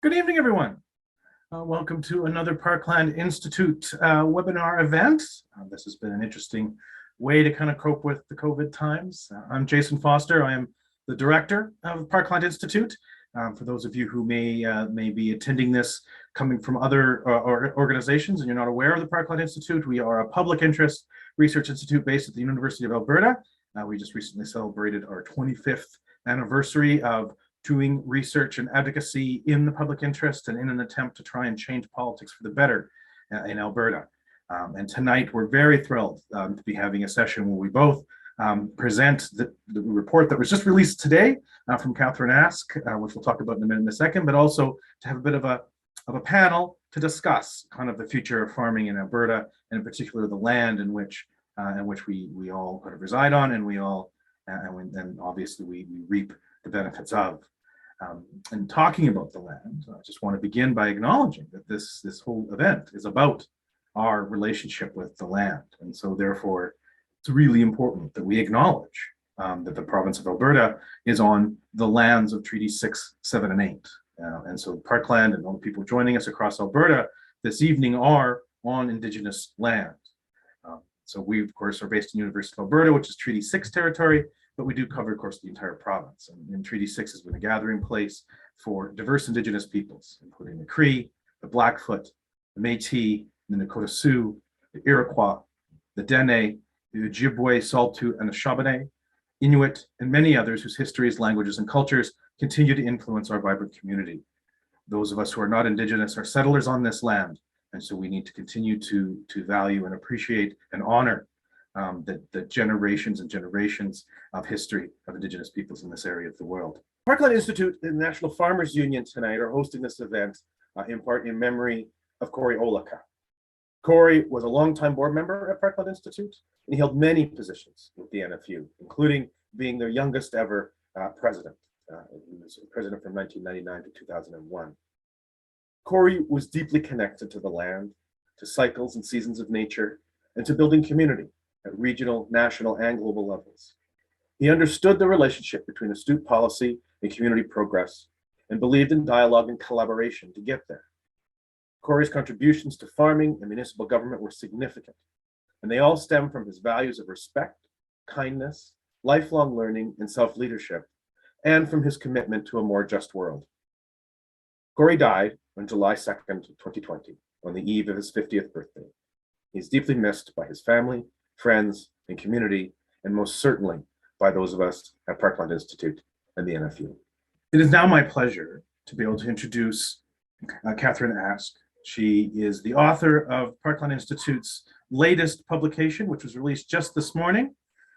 Good evening, everyone. Welcome to another Parkland Institute webinar event. This has been an interesting way to kind of cope with the COVID times. I'm Jason Foster. I am the director of Parkland Institute. For those of you who may be attending this coming from other organizations and you're not aware of the Parkland Institute, we are a public interest research institute based at the University of Alberta. We just recently celebrated our 25th anniversary of doing research and advocacy in the public interest and in an attempt to try and change politics for the better in Alberta. And tonight we're very thrilled to be having a session where we both present the report that was just released today from Katherine Aske, which we'll talk about in a second, but also to have a bit of a panel to discuss kind of the future of farming in Alberta, and in particular the land in which we all kind of reside on, and and obviously we reap the benefits of. And talking about the land, I just want to begin by acknowledging that this whole event is about our relationship with the land. And so therefore, it's really important that we acknowledge that the province of Alberta is on the lands of Treaty 6, 7, and 8. And so Parkland and all the people joining us across Alberta this evening are on Indigenous land. So we, of course, are based in the University of Alberta, which is Treaty 6 territory, but we do cover, of course, the entire province. And Treaty 6 has been a gathering place for diverse Indigenous peoples, including the Cree, the Blackfoot, the Métis, the Nakota Sioux, the Iroquois, the Dene, the Ojibwe, Saulteaux, and the Chabanais, Inuit, and many others whose histories, languages, and cultures continue to influence our vibrant community. Those of us who are not Indigenous are settlers on this land, and so we need to continue to value and appreciate and honor the generations and generations of history of Indigenous peoples in this area of the world. Parkland Institute and the National Farmers Union tonight are hosting this event in part in memory of Corey Olaka. Corey was a longtime board member at Parkland Institute, and he held many positions with the NFU, including being their youngest ever president. He was president from 1999 to 2001. Corey was deeply connected to the land, to cycles and seasons of nature, and to building community at regional, national, and global levels. He understood the relationship between astute policy and community progress, and believed in dialogue and collaboration to get there. Corey's contributions to farming and municipal government were significant, and they all stem from his values of respect, kindness, lifelong learning, and self-leadership, and from his commitment to a more just world. Corey died on July 2nd, 2020, on the eve of his 50th birthday. He's deeply missed by his family, friends, and community, and most certainly by those of us at Parkland Institute and the NFU. It is now my pleasure to be able to introduce Katherine Aske. She is the author of Parkland Institute's latest publication, which was released just this morning.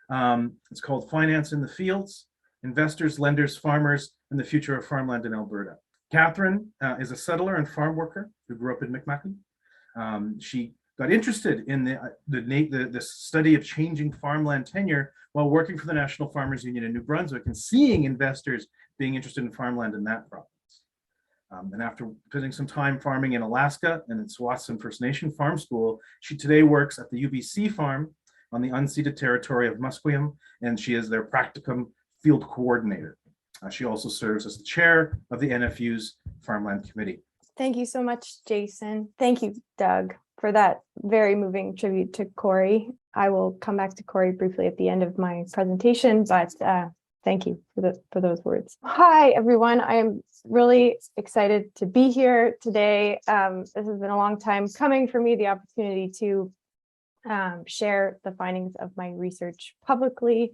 It's called Finance in the Fields: Investors, Lenders, Farmers, and the Future of Farmland in Alberta. Katherine is a settler and farm worker who grew up in Micmacan. She got interested in the study of changing farmland tenure while working for the National Farmers Union in New Brunswick and seeing investors being interested in farmland in that province. And after spending some time farming in Alaska and in Tsawwassen First Nation Farm School, she today works at the UBC farm on the unceded territory of Musqueam, and she is their practicum field coordinator. She also serves as the chair of the NFU's Farmland Committee. Thank you so much, Jason. Thank you, Doug, for that very moving tribute to Corey. I will come back to Corey briefly at the end of my presentation, but thank you for those words. Hi, everyone. I am really excited to be here today. This has been a long time coming for me, the opportunity to share the findings of my research publicly,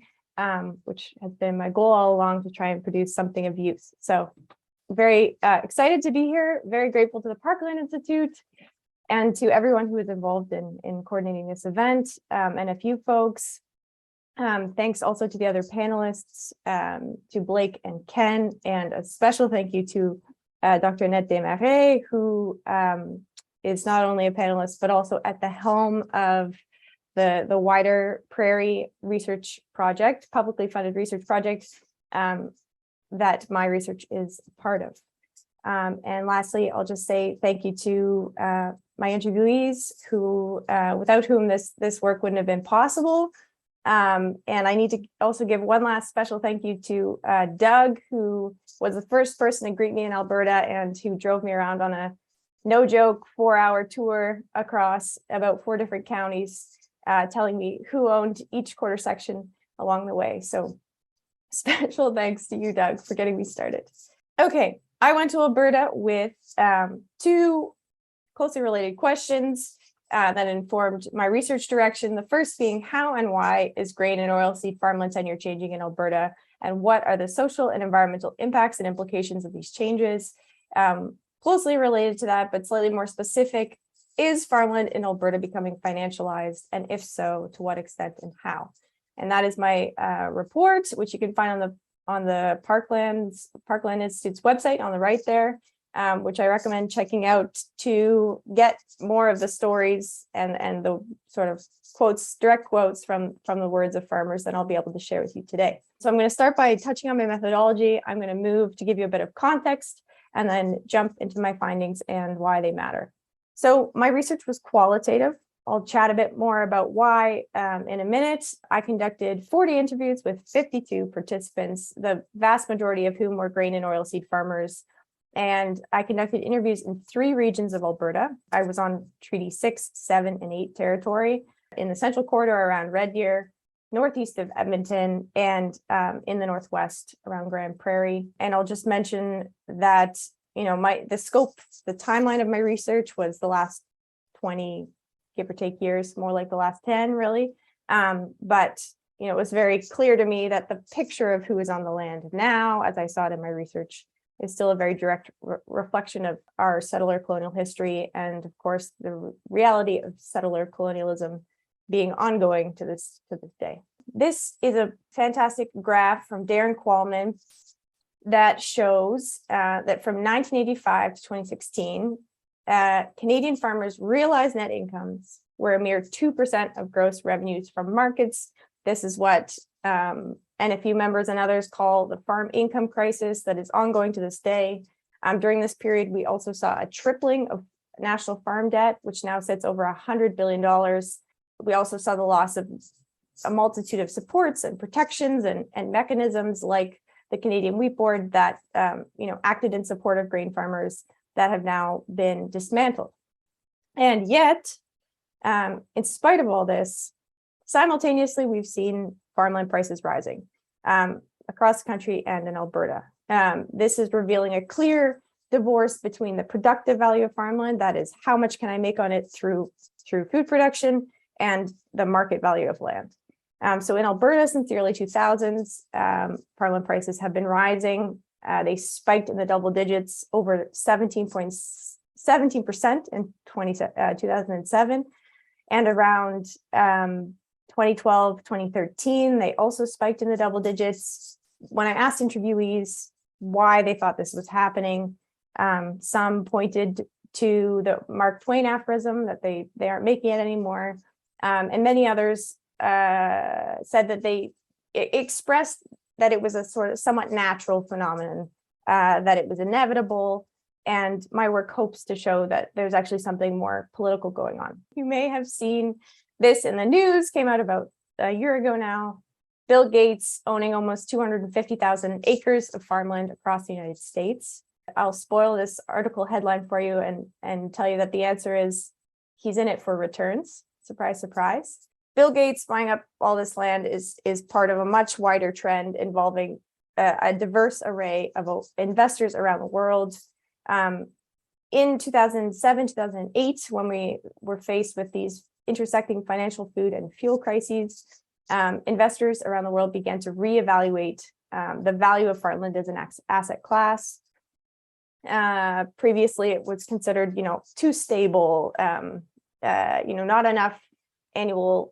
which has been my goal all along, to try and produce something of use. So very excited to be here, very grateful to the Parkland Institute and to everyone who is involved in coordinating this event, and a few folks. Thanks also to the other panelists, to Blake and Ken, and a special thank you to Dr. Annette Desmarais, who is not only a panelist, but also at the helm of the wider Prairie Research Project, publicly funded research project that my research is a part of. And lastly, I'll just say thank you to my interviewees, who without whom this work wouldn't have been possible. And I need to also give one last special thank you to Doug, who was the first person to greet me in Alberta and who drove me around on a no joke 4-hour tour across about 4 different counties, telling me who owned each quarter section along the way. So special thanks to you, Doug, for getting me started. Okay, I went to Alberta with 2 closely related questions that informed my research direction. The first being, how and why is grain and oilseed farmland tenure changing in Alberta? And what are the social and environmental impacts and implications of these changes? Closely related to that, but slightly more specific, is farmland in Alberta becoming financialized? And if so, to what extent and how? And that is my report, which you can find on the Parkland Institute's website on the right there, which I recommend checking out to get more of the stories and the sort of quotes, direct quotes from the words of farmers that I'll be able to share with you today. So I'm going to start by touching on my methodology. I'm going to move to give you a bit of context and then jump into my findings and why they matter. So my research was qualitative. I'll chat a bit more about why in a minute. I conducted 40 interviews with 52 participants, the vast majority of whom were grain and oilseed farmers. And I conducted interviews in 3 regions of Alberta. I was on Treaty 6, 7, and 8 territory in the Central Corridor around Red Deer, northeast of Edmonton, and in the northwest around Grand Prairie. And I'll just mention that, you know, the timeline of my research was the last 20, give or take years, more like the last 10 really. But, you know, it was very clear to me that the picture of who is on the land now, as I saw it in my research, is still a very direct reflection of our settler colonial history. And of course, the reality of settler colonialism being ongoing to this day. This is a fantastic graph from Darren Qualman that shows that from 1985 to 2016, Canadian farmers' realized net incomes were a mere 2% of gross revenues from markets. This is what NFU members and others call the farm income crisis that is ongoing to this day. During this period, we also saw a tripling of national farm debt, which now sits over $100 billion. We also saw the loss of a multitude of supports and protections and mechanisms like the Canadian Wheat Board that acted in support of grain farmers that have now been dismantled. And yet, in spite of all this, simultaneously, we've seen farmland prices rising across the country and in Alberta. This is revealing a clear divorce between the productive value of farmland, that is, how much can I make on it through food production, and the market value of land. So in Alberta, since the early 2000s, farmland prices have been rising. They spiked in the double digits, over 17% in 2007, and around 2012, 2013, they also spiked in the double digits. When I asked interviewees why they thought this was happening, some pointed to the Mark Twain aphorism that they aren't making it anymore. And many others said that it expressed that it was a sort of somewhat natural phenomenon, that it was inevitable. And my work hopes to show that there's actually something more political going on. You may have seen this in the news, came out about a year ago now. Bill Gates owning almost 250,000 acres of farmland across the United States. I'll spoil this article headline for you and tell you that the answer is he's in it for returns. Surprise, surprise. Bill Gates buying up all this land is part of a much wider trend involving a diverse array of investors around the world. In 2007, 2008, when we were faced with these intersecting financial, food, and fuel crises, investors around the world began to reevaluate the value of farmland as an asset class. Previously, it was considered, too stable, not enough annual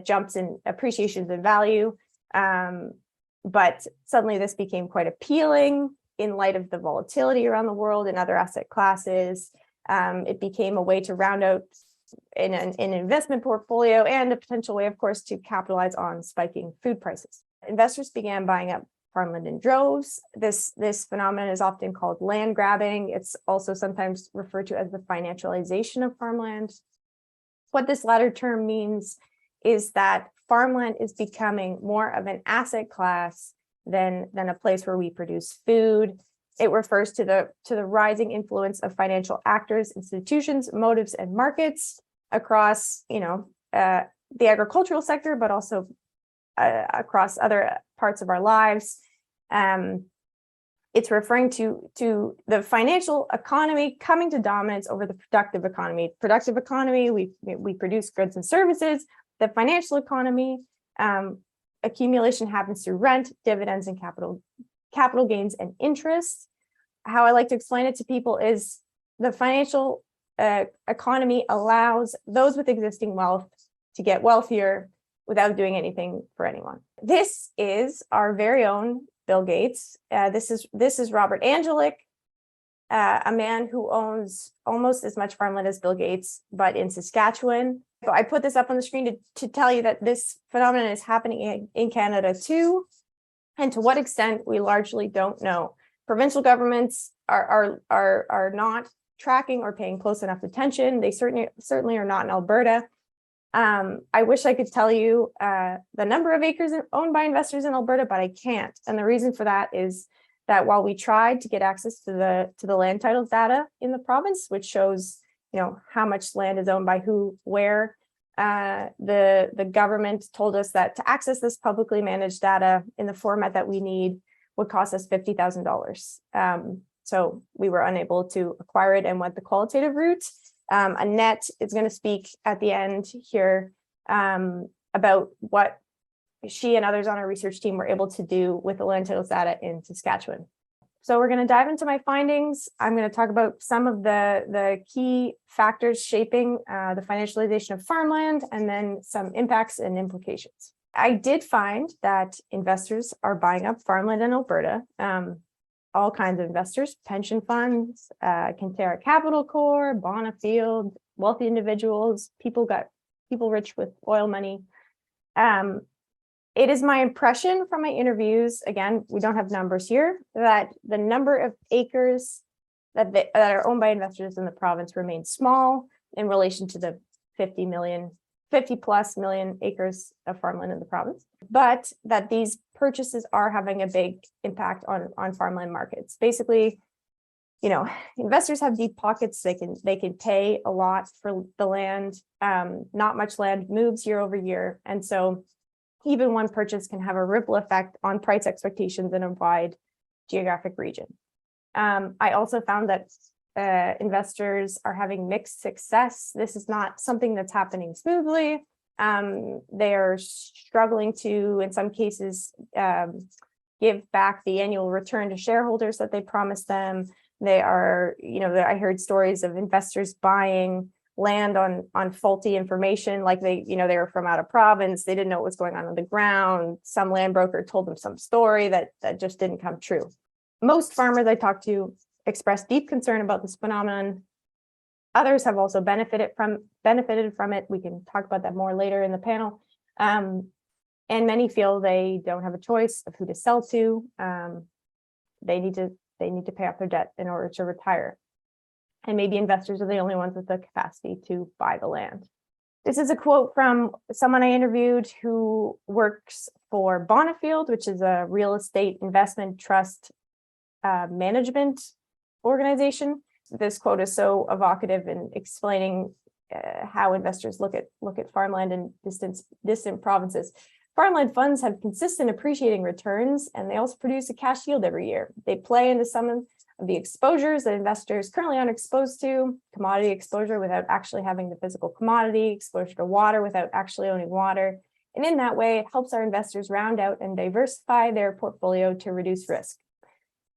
jumps in appreciations in value. But suddenly this became quite appealing in light of the volatility around the world in other asset classes. It became a way to round out in an investment portfolio and a potential way, of course, to capitalize on spiking food prices. Investors began buying up farmland in droves. This phenomenon is often called land grabbing. It's also sometimes referred to as the financialization of farmland. What this latter term means is that farmland is becoming more of an asset class than a place where we produce food. It refers to the rising influence of financial actors, institutions, motives, and markets across, the agricultural sector, but also across other parts of our lives. It's referring to the financial economy coming to dominance over the productive economy. Productive economy, we produce goods and services. The financial economy, accumulation happens through rent, dividends, and capital gains and interest. How I like to explain it to people is the financial economy allows those with existing wealth to get wealthier without doing anything for anyone. This is our very own Bill Gates. This is Robert Angelic, a man who owns almost as much farmland as Bill Gates, but in Saskatchewan. So I put this up on the screen to tell you that this phenomenon is happening in Canada too, and to what extent we largely don't know. Provincial governments are not tracking or paying close enough attention. They certainly are not in Alberta. I wish I could tell you the number of acres owned by investors in Alberta, but I can't. And the reason for that is that while we tried to get access to the land titles data in the province, which shows how much land is owned by who, where, the government told us that to access this publicly managed data in the format that we need would cost us $50,000. So we were unable to acquire it and went the qualitative route. Annette is going to speak at the end here about what she and others on our research team were able to do with the land titles data in Saskatchewan. So we're going to dive into my findings. I'm going to talk about some of the key factors shaping the financialization of farmland, and then some impacts and implications. I did find that investors are buying up farmland in Alberta. All kinds of investors, pension funds, Kinterra Capital Corp, Bonafield, wealthy individuals, people rich with oil money. It is my impression from my interviews, again, we don't have numbers here, that the number of acres that are owned by investors in the province remains small in relation to the 50 plus million acres of farmland in the province, but that these purchases are having a big impact on farmland markets. Basically, investors have deep pockets. They can pay a lot for the land. Not much land moves year over year, and so even one purchase can have a ripple effect on price expectations in a wide geographic region. I also found that investors are having mixed success. This is not something that's happening smoothly. They are struggling to, in some cases, give back the annual return to shareholders that they promised them. They are, I heard stories of investors buying land on faulty information, like they were from out of province. They didn't know what was going on the ground. Some land broker told them some story that just didn't come true. Most farmers I talked to expressed deep concern about this phenomenon. Others have also benefited from it. We can talk about that more later in the panel. And many feel they don't have a choice of who to sell to. They need to pay off their debt in order to retire. And maybe investors are the only ones with the capacity to buy the land. This is a quote from someone I interviewed who works for Bonafield, which is a real estate investment trust management organization. This quote is so evocative in explaining how investors look at farmland in distant provinces. Farmland funds have consistent appreciating returns, and they also produce a cash yield every year. They play into some of the exposures that investors currently aren't exposed to: commodity exposure without actually having the physical commodity, exposure to water without actually owning water. And in that way, it helps our investors round out and diversify their portfolio to reduce risk.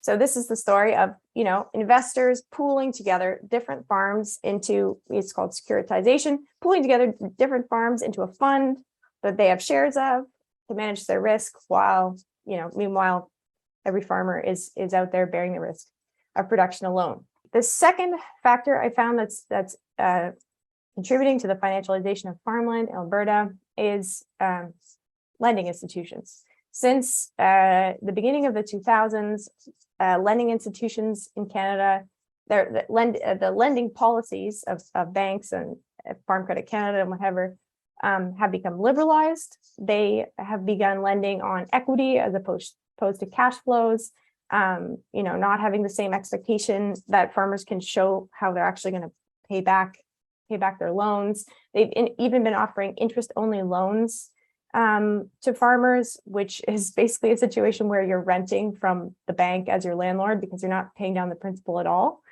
So this is the story of, investors pooling together different farms into, it's called securitization, pooling together different farms into a fund that they have shares of to manage their risk, while, meanwhile, every farmer is out there bearing the risk of production alone. The second factor I found that's contributing to the financialization of farmland in Alberta is lending institutions. Since the beginning of the 2000s, lending institutions in Canada, the lending policies of banks and Farm Credit Canada and whatever, have become liberalized. They have begun lending on equity as opposed to cash flows. Not having the same expectation that farmers can show how they're actually going to pay back their loans. They've even been offering interest-only loans to farmers, which is basically a situation where you're renting from the bank as your landlord because you're not paying down the principal at all.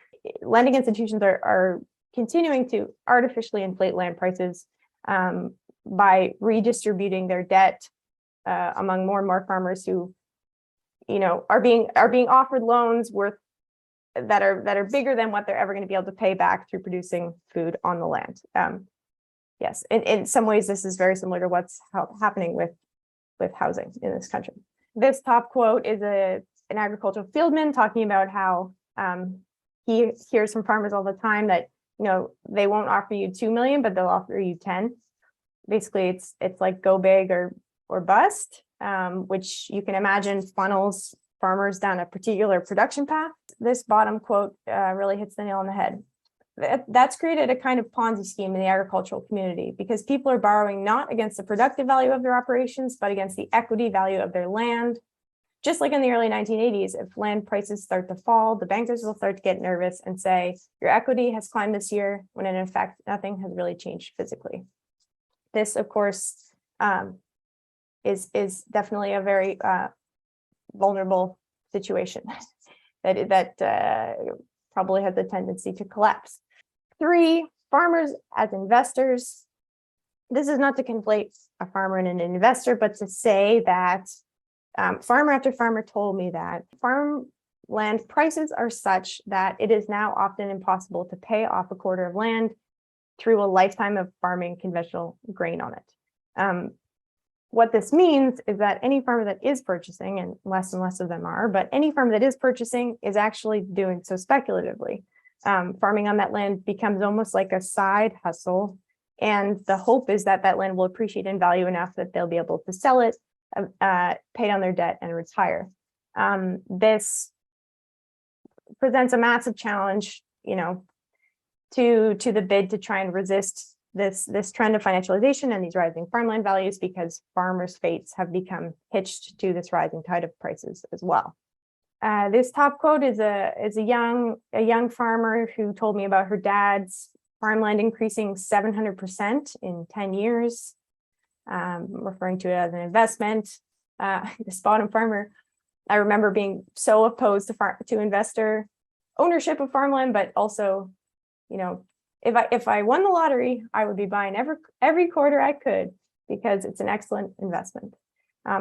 Lending institutions are continuing to artificially inflate land prices by redistributing their debt among more and more farmers who, are being offered loans that are bigger than what they're ever going to be able to pay back through producing food on the land. Yes, in some ways, this is very similar to what's happening with housing in this country. This top quote is an agricultural fieldman talking about how he hears from farmers all the time that they won't offer you 2 million, but they'll offer you 10. Basically, it's like go big or bust, which you can imagine funnels farmers down a particular production path. This bottom quote really hits the nail on the head. That's created a kind of Ponzi scheme in the agricultural community because people are borrowing not against the productive value of their operations, but against the equity value of their land. Just like in the early 1980s, if land prices start to fall, the bankers will start to get nervous and say, your equity has climbed this year, when in effect, nothing has really changed physically. This, of course, is definitely a very vulnerable situation that probably has a tendency to collapse. 3, farmers as investors. This is not to conflate a farmer and an investor, but to say that farmer after farmer told me that farmland prices are such that it is now often impossible to pay off a quarter of land through a lifetime of farming conventional grain on it. What this means is that any farmer that is purchasing, and less of them are, but any farmer that is purchasing is actually doing so speculatively. Farming on that land becomes almost like a side hustle. And the hope is that that land will appreciate in value enough that they'll be able to sell it, pay down their debt and retire. This presents a massive challenge, to the bid to try and resist this trend of financialization and these rising farmland values, because farmers' fates have become hitched to this rising tide of prices as well. This top quote is a young farmer who told me about her dad's farmland increasing 700% in 10 years, referring to it as an investment. This bottom farmer, I remember being so opposed to investor ownership of farmland, but also, if I won the lottery, I would be buying every quarter I could because it's an excellent investment.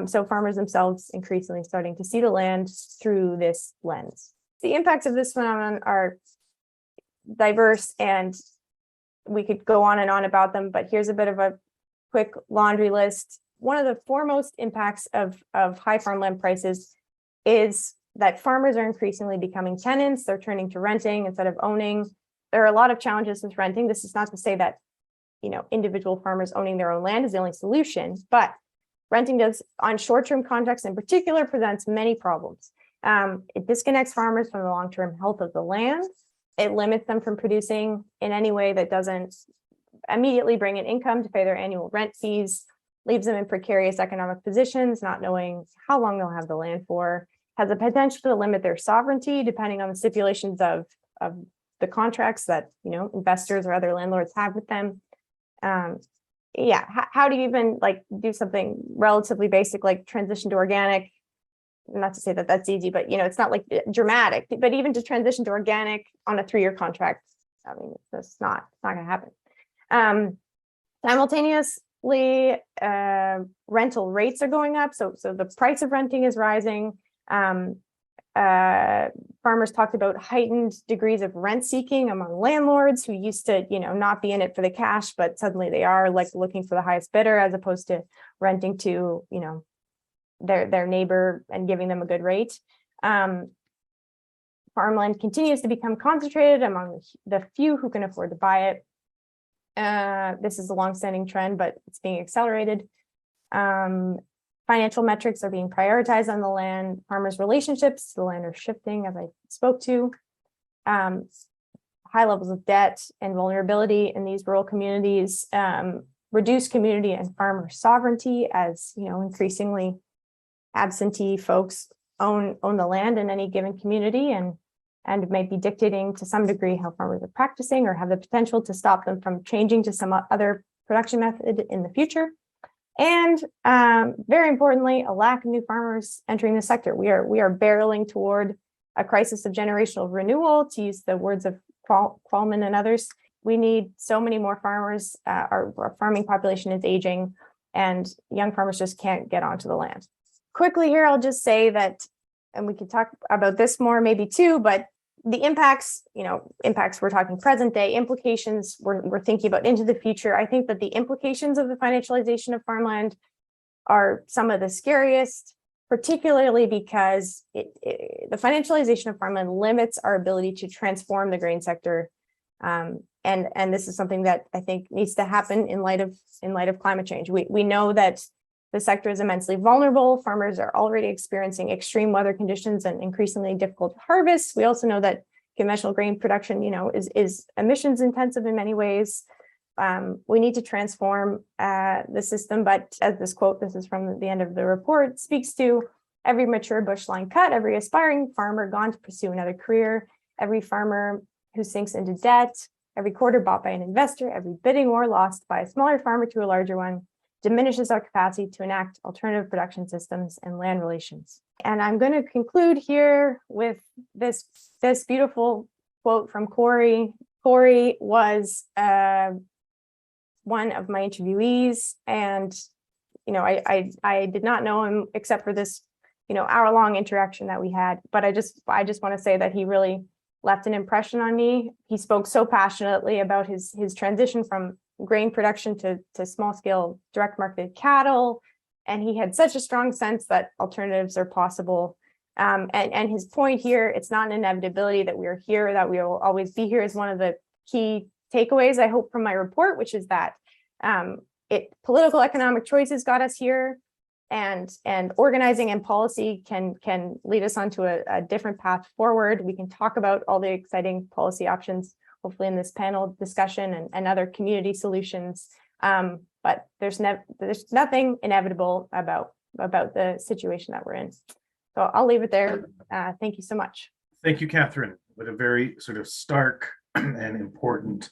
So farmers themselves increasingly starting to see the land through this lens. The impacts of this phenomenon are diverse, and we could go on and on about them, but here's a bit of a quick laundry list. One of the foremost impacts of high farmland prices is that farmers are increasingly becoming tenants. They're turning to renting instead of owning. There are a lot of challenges with renting. This is not to say that, individual farmers owning their own land is the only solution, but renting does, on short-term contracts in particular, presents many problems. It disconnects farmers from the long-term health of the land. It limits them from producing in any way that doesn't immediately bring in income to pay their annual rent fees, leaves them in precarious economic positions, not knowing how long they'll have the land for, has the potential to limit their sovereignty depending on the stipulations of the contracts that investors or other landlords have with them. How do you even do something relatively basic like transition to organic? Not to say that that's easy, but it's not dramatic. But even to transition to organic on a 3-year contract, I mean, that's not going to happen. Simultaneously, rental rates are going up, so the price of renting is rising. Farmers talked about heightened degrees of rent seeking among landlords who used to, not be in it for the cash, but suddenly they are looking for the highest bidder as opposed to renting to, their neighbor and giving them a good rate. Farmland continues to become concentrated among the few who can afford to buy it. This is a longstanding trend, but it's being accelerated. Financial metrics are being prioritized on the land. Farmers' relationships to the land are shifting, as I spoke to. High levels of debt and vulnerability in these rural communities reduce community and farmer sovereignty as, increasingly absentee folks own the land in any given community and might be dictating to some degree how farmers are practicing or have the potential to stop them from changing to some other production method in the future. And very importantly, a lack of new farmers entering the sector. We are barreling toward a crisis of generational renewal, to use the words of Qualman and others. We need so many more farmers. Our farming population is aging, and young farmers just can't get onto the land. Quickly here, I'll just say that, and we could talk about this more maybe too, but the impacts we're talking present day, implications we're thinking about into the future. I think that the implications of the financialization of farmland are some of the scariest, particularly because the financialization of farmland limits our ability to transform the grain sector. And this is something that I think needs to happen in light of climate change. We know that the sector is immensely vulnerable. Farmers are already experiencing extreme weather conditions and increasingly difficult harvests. We also know that conventional grain production, is emissions intensive in many ways. We need to transform the system, but as this quote, this is from the end of the report, speaks to: every mature bushline cut, every aspiring farmer gone to pursue another career, every farmer who sinks into debt, every quarter bought by an investor, every bidding war lost by a smaller farmer to a larger one, diminishes our capacity to enact alternative production systems and land relations. And I'm going to conclude here with this beautiful quote from Corey. Corey was one of my interviewees, and I did not know him except for this hour-long interaction that we had. But I just want to say that he really left an impression on me. He spoke so passionately about his transition from grain production to small-scale direct marketed cattle, and he had such a strong sense that alternatives are possible. And his point here, it's not an inevitability that we are here, that we will always be here, is one of the key takeaways I hope from my report, which is that political economic choices got us here, and organizing and policy can lead us onto a different path forward. We can talk about all the exciting policy options, hopefully in this panel discussion, and other community solutions. But there's nothing inevitable about the situation that we're in. So I'll leave it there. Thank you so much. Thank you, Katherine, with a very sort of stark and important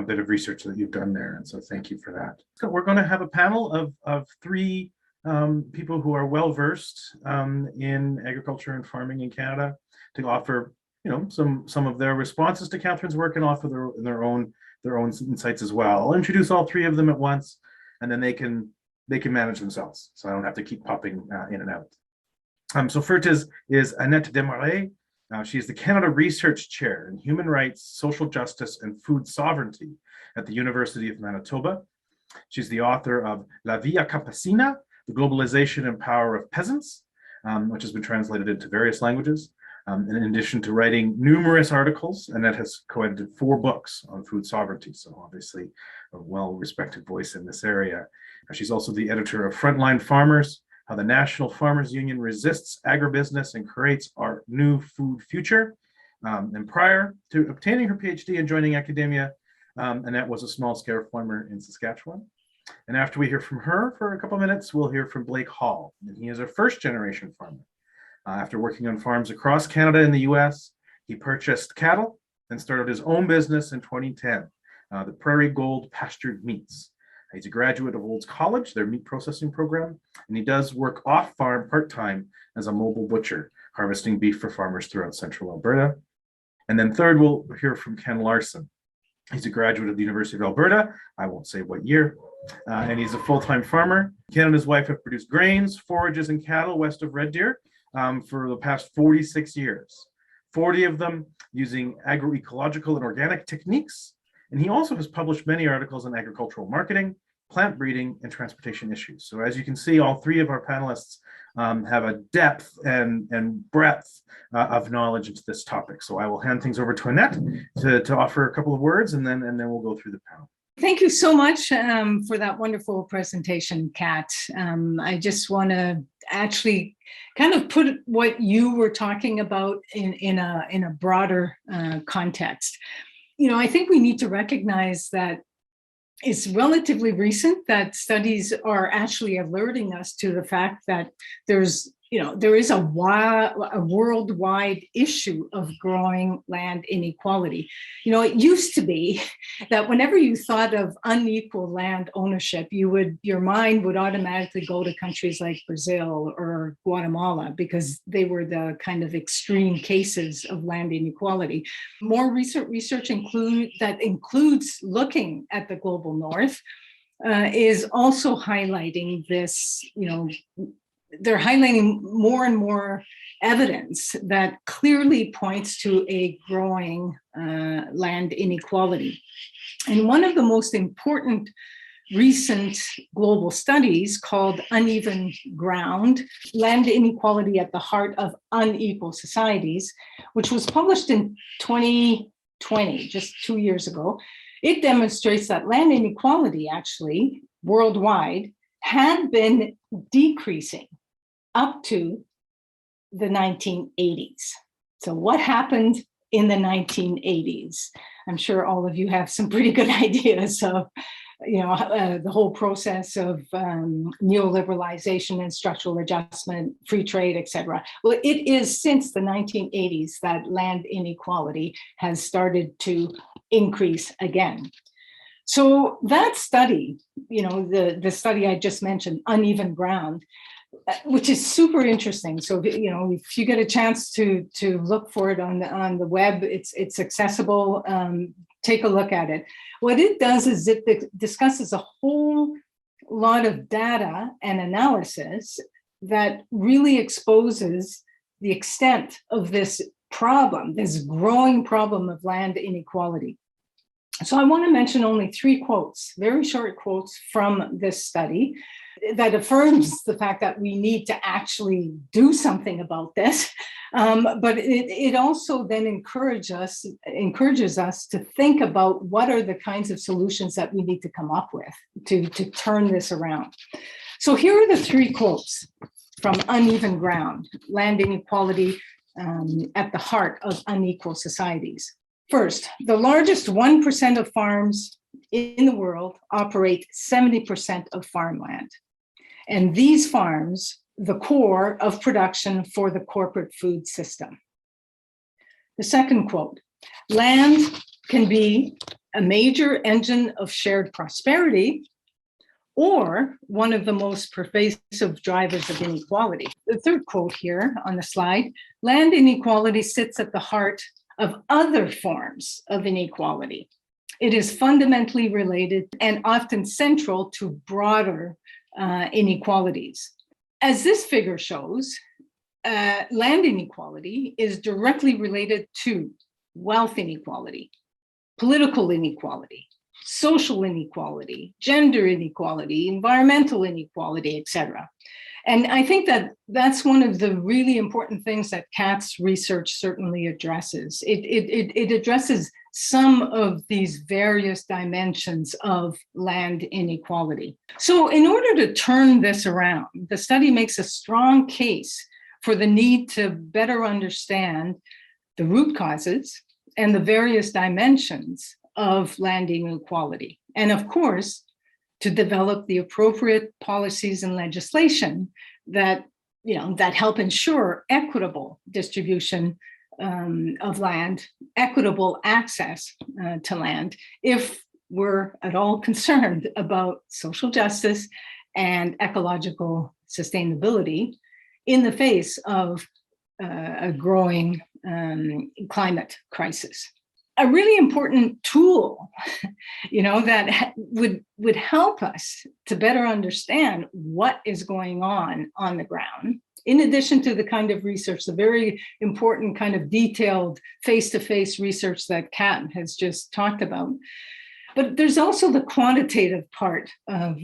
bit of research that you've done there. And so thank you for that. So we're going to have a panel of three people who are well-versed in agriculture and farming in Canada to offer some of their responses to Katherine's work and offer their own insights as well. I'll introduce all three of them at once, and then they can manage themselves, so I don't have to keep popping in and out. So first is Annette Desmarais. She is the Canada Research Chair in Human Rights, Social Justice, and Food Sovereignty at the University of Manitoba. She's the author of La Via Campesina, The Globalization and Power of Peasants, which has been translated into various languages. In addition to writing numerous articles, Annette has co-edited 4 books on food sovereignty, so obviously a well-respected voice in this area. She's also the editor of Frontline Farmers, How the National Farmers Union Resists Agribusiness and Creates Our New Food Future. And prior to obtaining her PhD and joining academia, Annette was a small-scale farmer in Saskatchewan. And after we hear from her for a couple of minutes, we'll hear from Blake Hall, and he is a first-generation farmer. After working on farms across Canada and the US, he purchased cattle and started his own business in 2010, the Prairie Gold Pastured Meats. He's a graduate of Olds College, their meat processing program, and he does work off-farm part-time as a mobile butcher, harvesting beef for farmers throughout central Alberta. And then third, we'll hear from Ken Larsen. He's a graduate of the University of Alberta, I won't say what year, and he's a full-time farmer. Ken and his wife have produced grains, forages, and cattle west of Red Deer for the past 46 years, 40 of them using agroecological and organic techniques. And he also has published many articles on agricultural marketing, plant breeding, and transportation issues. So as you can see, all three of our panelists have a depth and breadth of knowledge into this topic. So I will hand things over to Annette to offer a couple of words, and then we'll go through the panel. Thank you so much for that wonderful presentation, Kat. I just want to actually kind of put what you were talking about in a broader context. I think we need to recognize that it's relatively recent that studies are actually alerting us to the fact that there is a worldwide issue of growing land inequality. It used to be that whenever you thought of unequal land ownership, your mind would automatically go to countries like Brazil or Guatemala, because they were the kind of extreme cases of land inequality. More recent research includes looking at the global north, is also highlighting this. They're highlighting more and more evidence that clearly points to a growing land inequality. And one of the most important recent global studies, called Uneven Ground: Land Inequality at the Heart of Unequal Societies, which was published in 2020, just 2 years ago, it demonstrates that land inequality actually worldwide had been decreasing up to the 1980s. So what happened in the 1980s? I'm sure all of you have some pretty good ideas of the whole process of neoliberalization and structural adjustment, free trade, etc. Well, it is since the 1980s that land inequality has started to increase again. So that study, the study I just mentioned, Uneven Ground, which is super interesting. So, if you get a chance to look for it on the web, it's accessible. Take a look at it. What it does is it discusses a whole lot of data and analysis that really exposes the extent of this problem, this growing problem of land inequality. So I want to mention only 3 quotes, very short quotes from this study that affirms the fact that we need to actually do something about this. But it also then encourages us to think about what are the kinds of solutions that we need to come up with to turn this around. So here are the 3 quotes from Uneven Ground: Land Inequality at the Heart of Unequal Societies. First, the largest 1% of farms in the world operate 70% of farmland. And these farms, the core of production for the corporate food system. The second quote: land can be a major engine of shared prosperity or one of the most pervasive drivers of inequality. The third quote here on the slide: land inequality sits at the heart of other forms of inequality. It is fundamentally related and often central to broader inequalities. As this figure shows, land inequality is directly related to wealth inequality, political inequality, social inequality, gender inequality, environmental inequality, etc. And I think that that's one of the really important things that Kat's research certainly addresses. It addresses some of these various dimensions of land inequality. So in order to turn this around, the study makes a strong case for the need to better understand the root causes and the various dimensions of land inequality. And of course, to develop the appropriate policies and legislation that help ensure equitable distribution of land, equitable access to land, if we're at all concerned about social justice and ecological sustainability in the face of a growing climate crisis. A really important tool, that would help us to better understand what is going on the ground, in addition to the kind of research, the very important kind of detailed face-to-face research that Kat has just talked about. But there's also the quantitative part of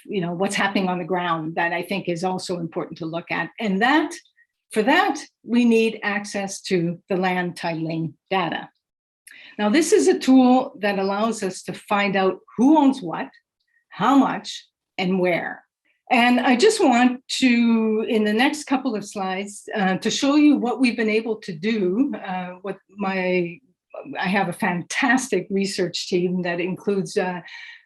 what's happening on the ground that I think is also important to look at. And for that, we need access to the land titling data. Now, this is a tool that allows us to find out who owns what, how much, and where. And I just want to, in the next couple of slides, to show you what we've been able to do, what my I have a fantastic research team that includes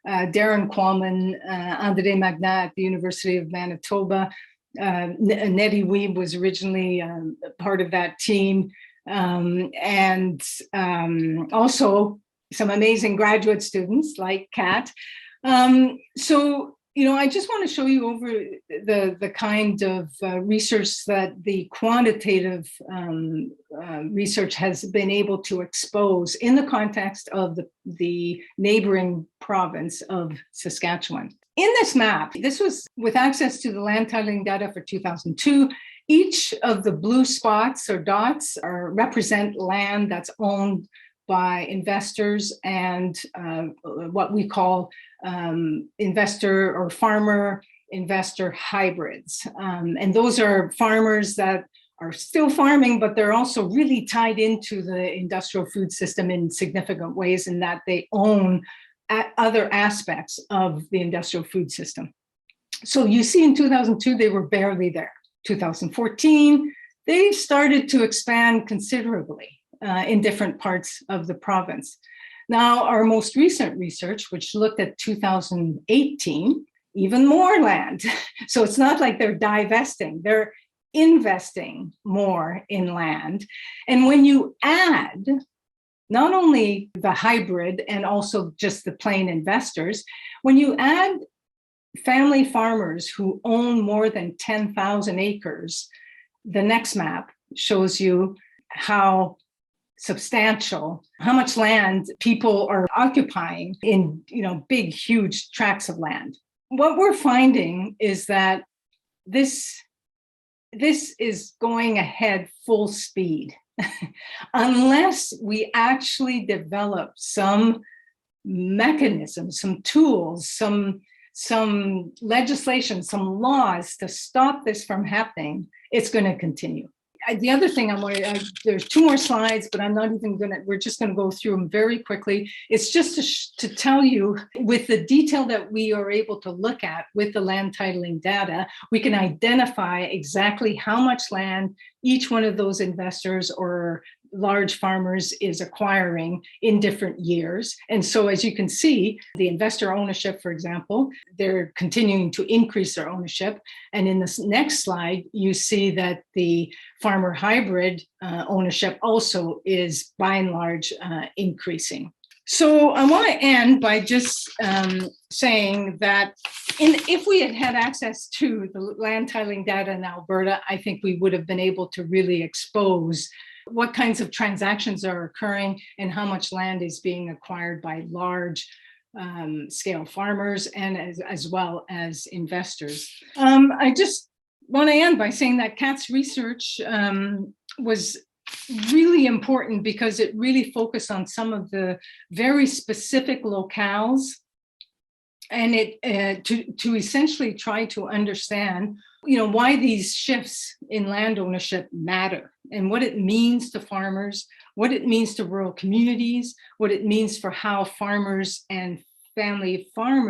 Darren Qualman, André Magnat at the University of Manitoba. Nettie Weeb was originally part of that team. And also some amazing graduate students like Kat. So, I just want to show you over the kind of research that the quantitative research has been able to expose in the context of the neighboring province of Saskatchewan. In this map, this was with access to the land titling data for 2002. Each of the blue spots or dots represent land that's owned by investors and what we call investor or farmer investor hybrids. And those are farmers that are still farming, but they're also really tied into the industrial food system in significant ways in that they own other aspects of the industrial food system. So you see in 2002, they were barely there. 2014, they started to expand considerably in different parts of the province. Now, our most recent research, which looked at 2018, even more land. So it's not like they're divesting, they're investing more in land. And when you add not only the hybrid and also just the plain investors, when you add family farmers who own more than 10,000 acres, the next map shows you how substantial, how much land people are occupying in, big, huge tracts of land. What we're finding is that this is going ahead full speed. Unless we actually develop some mechanisms, some tools, some legislation, some laws to stop this from happening, it's going to continue. The other thing there's two more slides, but I'm not even we're just going to go through them very quickly. It's just to tell you, with the detail that we are able to look at with the land titling data, we can identify exactly how much land each one of those investors or large farmers is acquiring in different years. And so as you can see, the investor ownership, for example, they're continuing to increase their ownership. And in this next slide, you see that the farmer hybrid ownership also is by and large increasing. So I want to end by just saying that if we had had access to the land titling data in Alberta, I think we would have been able to really expose what kinds of transactions are occurring and how much land is being acquired by large scale farmers and as well as investors. I just want to end by saying that Kat's research was really important because it really focused on some of the very specific locales and it to essentially try to understand why these shifts in land ownership matter and what it means to farmers, what it means to rural communities, what it means for how farmers and families, what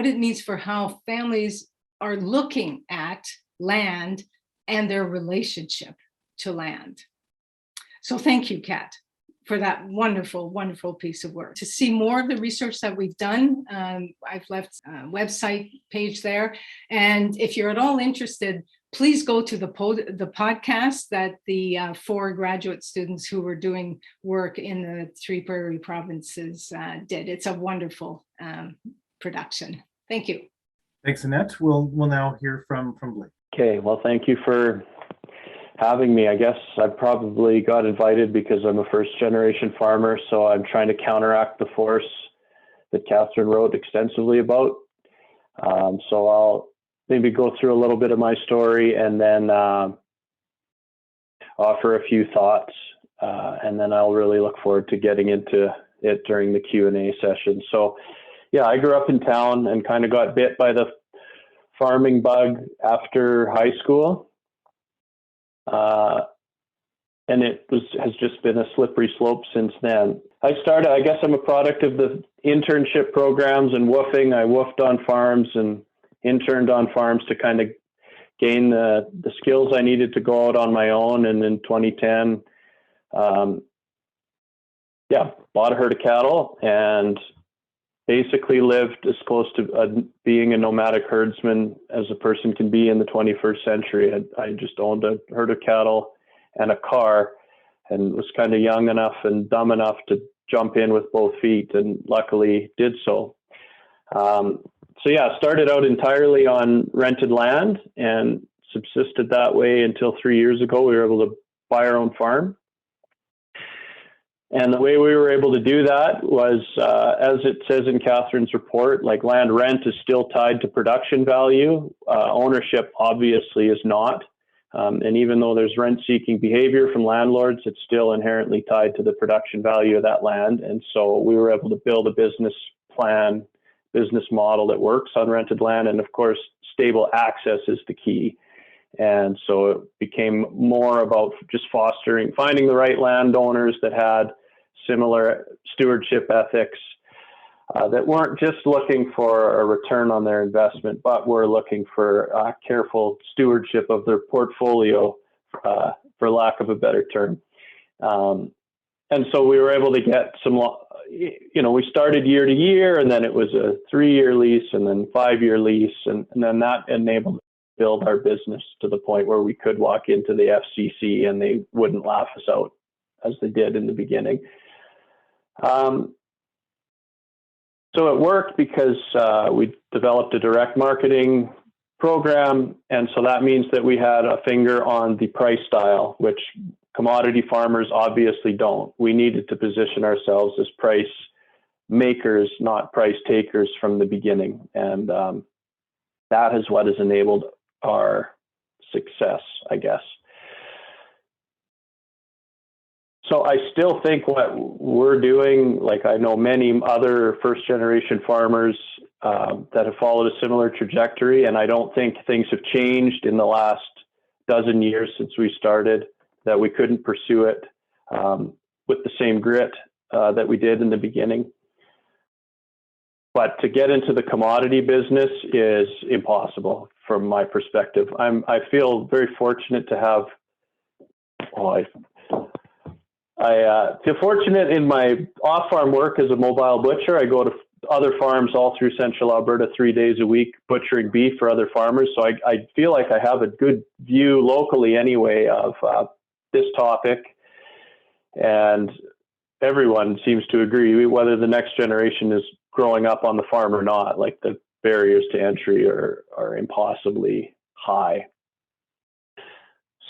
it means for how families are looking at land and their relationship to land. So thank you, Kat, for that wonderful, wonderful piece of work. To see more of the research that we've done, I've left a website page there. And if you're at all interested, please go to the podcast that the 4 graduate students who were doing work in the 3 prairie provinces did. It's a wonderful production. Thank you. Thanks, Annette. We'll now hear from Blake. Okay, well, thank you for having me. I guess I probably got invited because I'm a first-generation farmer, so I'm trying to counteract the force that Katherine wrote extensively about. So I'll maybe go through a little bit of my story and then offer a few thoughts, and then I'll really look forward to getting into it during the Q&A session. So yeah, I grew up in town and kind of got bit by the farming bug after high school. And it has just been a slippery slope since then. I guess I'm a product of the internship programs and woofing. I woofed on farms and interned on farms to kind of gain the skills I needed to go out on my own. And in 2010, Bought a herd of cattle and basically lived as close to being a nomadic herdsman as a person can be in the 21st century. I just owned a herd of cattle and a car, and was kind of young enough and dumb enough to jump in with both feet, and luckily did so. Started out entirely on rented land and subsisted that way until 3 years ago. We were able to buy our own farm. And the way we were able to do that was, as it says in Katherine's report, like land rent is still tied to production value. Ownership obviously is not. And even though there's rent-seeking behavior from landlords, it's still inherently tied to the production value of that land. And so we were able to build a business plan, business model that works on rented land. And of course, stable access is the key. And so it became more about just finding the right landowners that had similar stewardship ethics, that weren't just looking for a return on their investment, but were looking for careful stewardship of their portfolio, for lack of a better term. And so we were able to get some, we started year to year, and then it was a 3-year lease and then 5-year lease. And then that enabled us to build our business to the point where we could walk into the FCC and they wouldn't laugh us out as they did in the beginning. So it worked because we developed a direct marketing program. And so that means that we had a finger on the price dial, which commodity farmers obviously don't. We needed to position ourselves as price makers, not price takers from the beginning. And that is what has enabled our success, I guess. So I still think what we're doing, like I know many other first generation farmers that have followed a similar trajectory, and I don't think things have changed in the last dozen years since we started, that we couldn't pursue it with the same grit that we did in the beginning. But to get into the commodity business is impossible from my perspective. I feel very fortunate to have, I feel fortunate in my off-farm work as a mobile butcher. I go to other farms all through central Alberta 3 days a week, butchering beef for other farmers. So I feel like I have a good view locally anyway of this topic. And everyone seems to agree, whether the next generation is growing up on the farm or not, like the barriers to entry are impossibly high.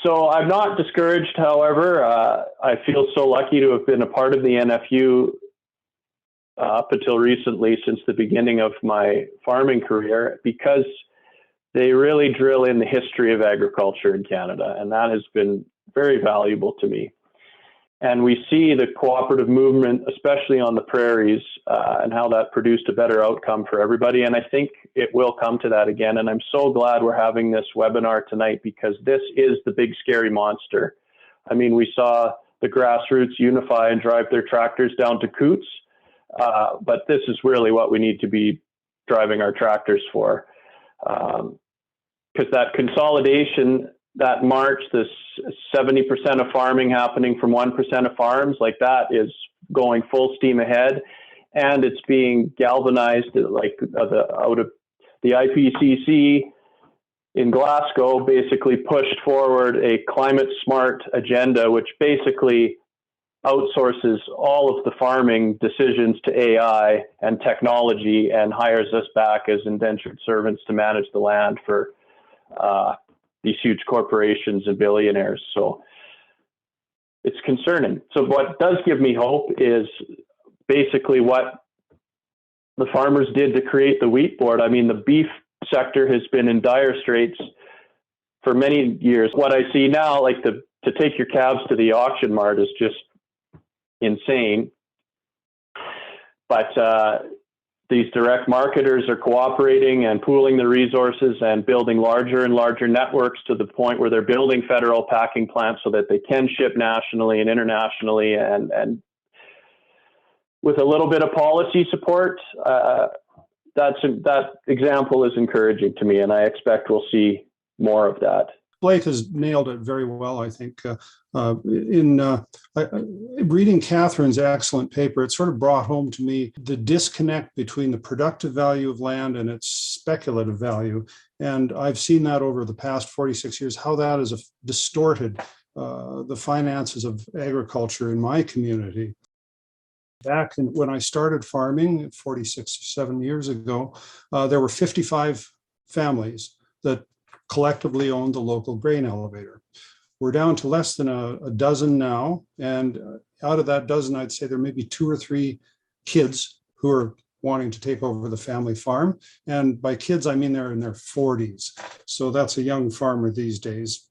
So I'm not discouraged, however. I feel so lucky to have been a part of the NFU up until recently, since the beginning of my farming career, because they really drill in the history of agriculture in Canada, and that has been very valuable to me. And we see the cooperative movement, especially on the prairies, and how that produced a better outcome for everybody. And I think it will come to that again. And I'm so glad we're having this webinar tonight, because this is the big scary monster. I mean, we saw the grassroots unify and drive their tractors down to Coots, but this is really what we need to be driving our tractors for. Because that consolidation, that march, this 70% of farming happening from 1% of farms, like that is going full steam ahead, and it's being galvanized like out of the IPCC in Glasgow basically pushed forward a climate smart agenda, which basically outsources all of the farming decisions to AI and technology and hires us back as indentured servants to manage the land for these huge corporations and billionaires. So it's concerning. So what does give me hope is basically what the farmers did to create the wheat board. I mean, the beef sector has been in dire straits for many years. What I see now, like to take your calves to the auction mart is just insane. But these direct marketers are cooperating and pooling the resources and building larger and larger networks to the point where they're building federal packing plants so that they can ship nationally and internationally. And with a little bit of policy support, that example is encouraging to me, and I expect we'll see more of that. Blake has nailed it very well, I think. Reading Katherine's excellent paper, it sort of brought home to me the disconnect between the productive value of land and its speculative value. And I've seen that over the past 46 years, how that has distorted the finances of agriculture in my community. Back when I started farming 47 years ago, there were 55 families that collectively owned the local grain elevator. We're down to less than a dozen now. And out of that dozen, I'd say there may be 2 or 3 kids who are wanting to take over the family farm. And by kids, I mean they're in their 40s. So that's a young farmer these days.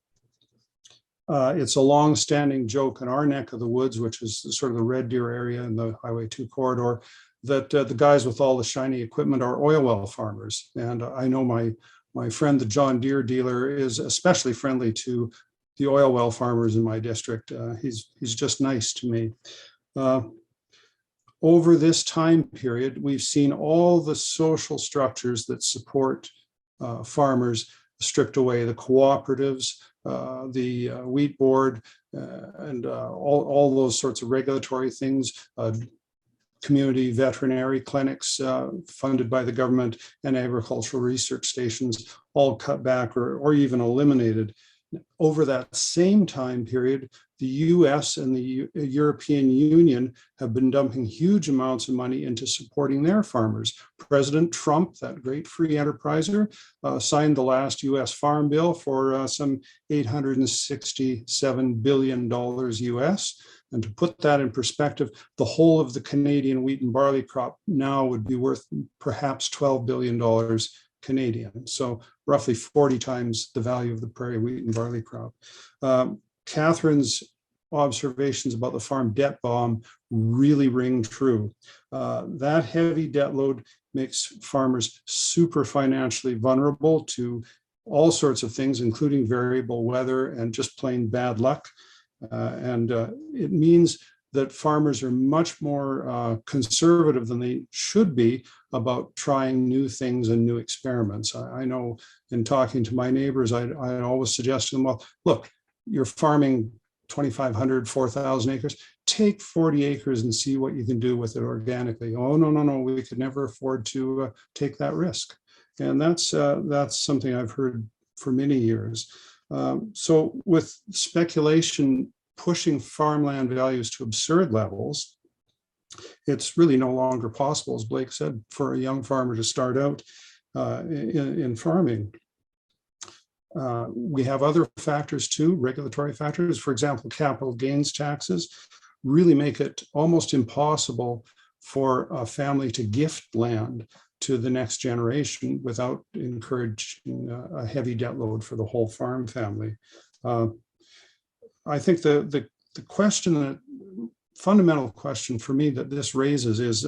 It's a long-standing joke in our neck of the woods, which is sort of the Red Deer area in the Highway 2 corridor, that the guys with all the shiny equipment are oil well farmers. And I know my friend, the John Deere dealer, is especially friendly to the oil well farmers in my district. He's just nice to me. Over this time period, we've seen all the social structures that support farmers stripped away, the cooperatives, the wheat board, and all those sorts of regulatory things, community veterinary clinics funded by the government, and agricultural research stations all cut back or even eliminated. Over that same time period, the US and the European Union have been dumping huge amounts of money into supporting their farmers. President Trump, that great free enterpriser, signed the last US Farm Bill for some $867 billion US. And to put that in perspective, the whole of the Canadian wheat and barley crop now would be worth perhaps $12 billion Canadian. So roughly 40 times the value of the prairie wheat and barley crop. Katherine's observations about the farm debt bomb really ring true. That heavy debt load makes farmers super financially vulnerable to all sorts of things, including variable weather and just plain bad luck. It means that farmers are much more conservative than they should be about trying new things and new experiments. I know in talking to my neighbors, I always suggest to them, well, look, you're farming 2,500, 4,000 acres, take 40 acres and see what you can do with it organically. Oh, no, we could never afford to take that risk. And that's something I've heard for many years. So with speculation pushing farmland values to absurd levels, it's really no longer possible, as Blake said, for a young farmer to start out in farming. We have other factors too, regulatory factors. For example, capital gains taxes really make it almost impossible for a family to gift land to the next generation without encouraging a heavy debt load for the whole farm family. I think the fundamental question for me that this raises is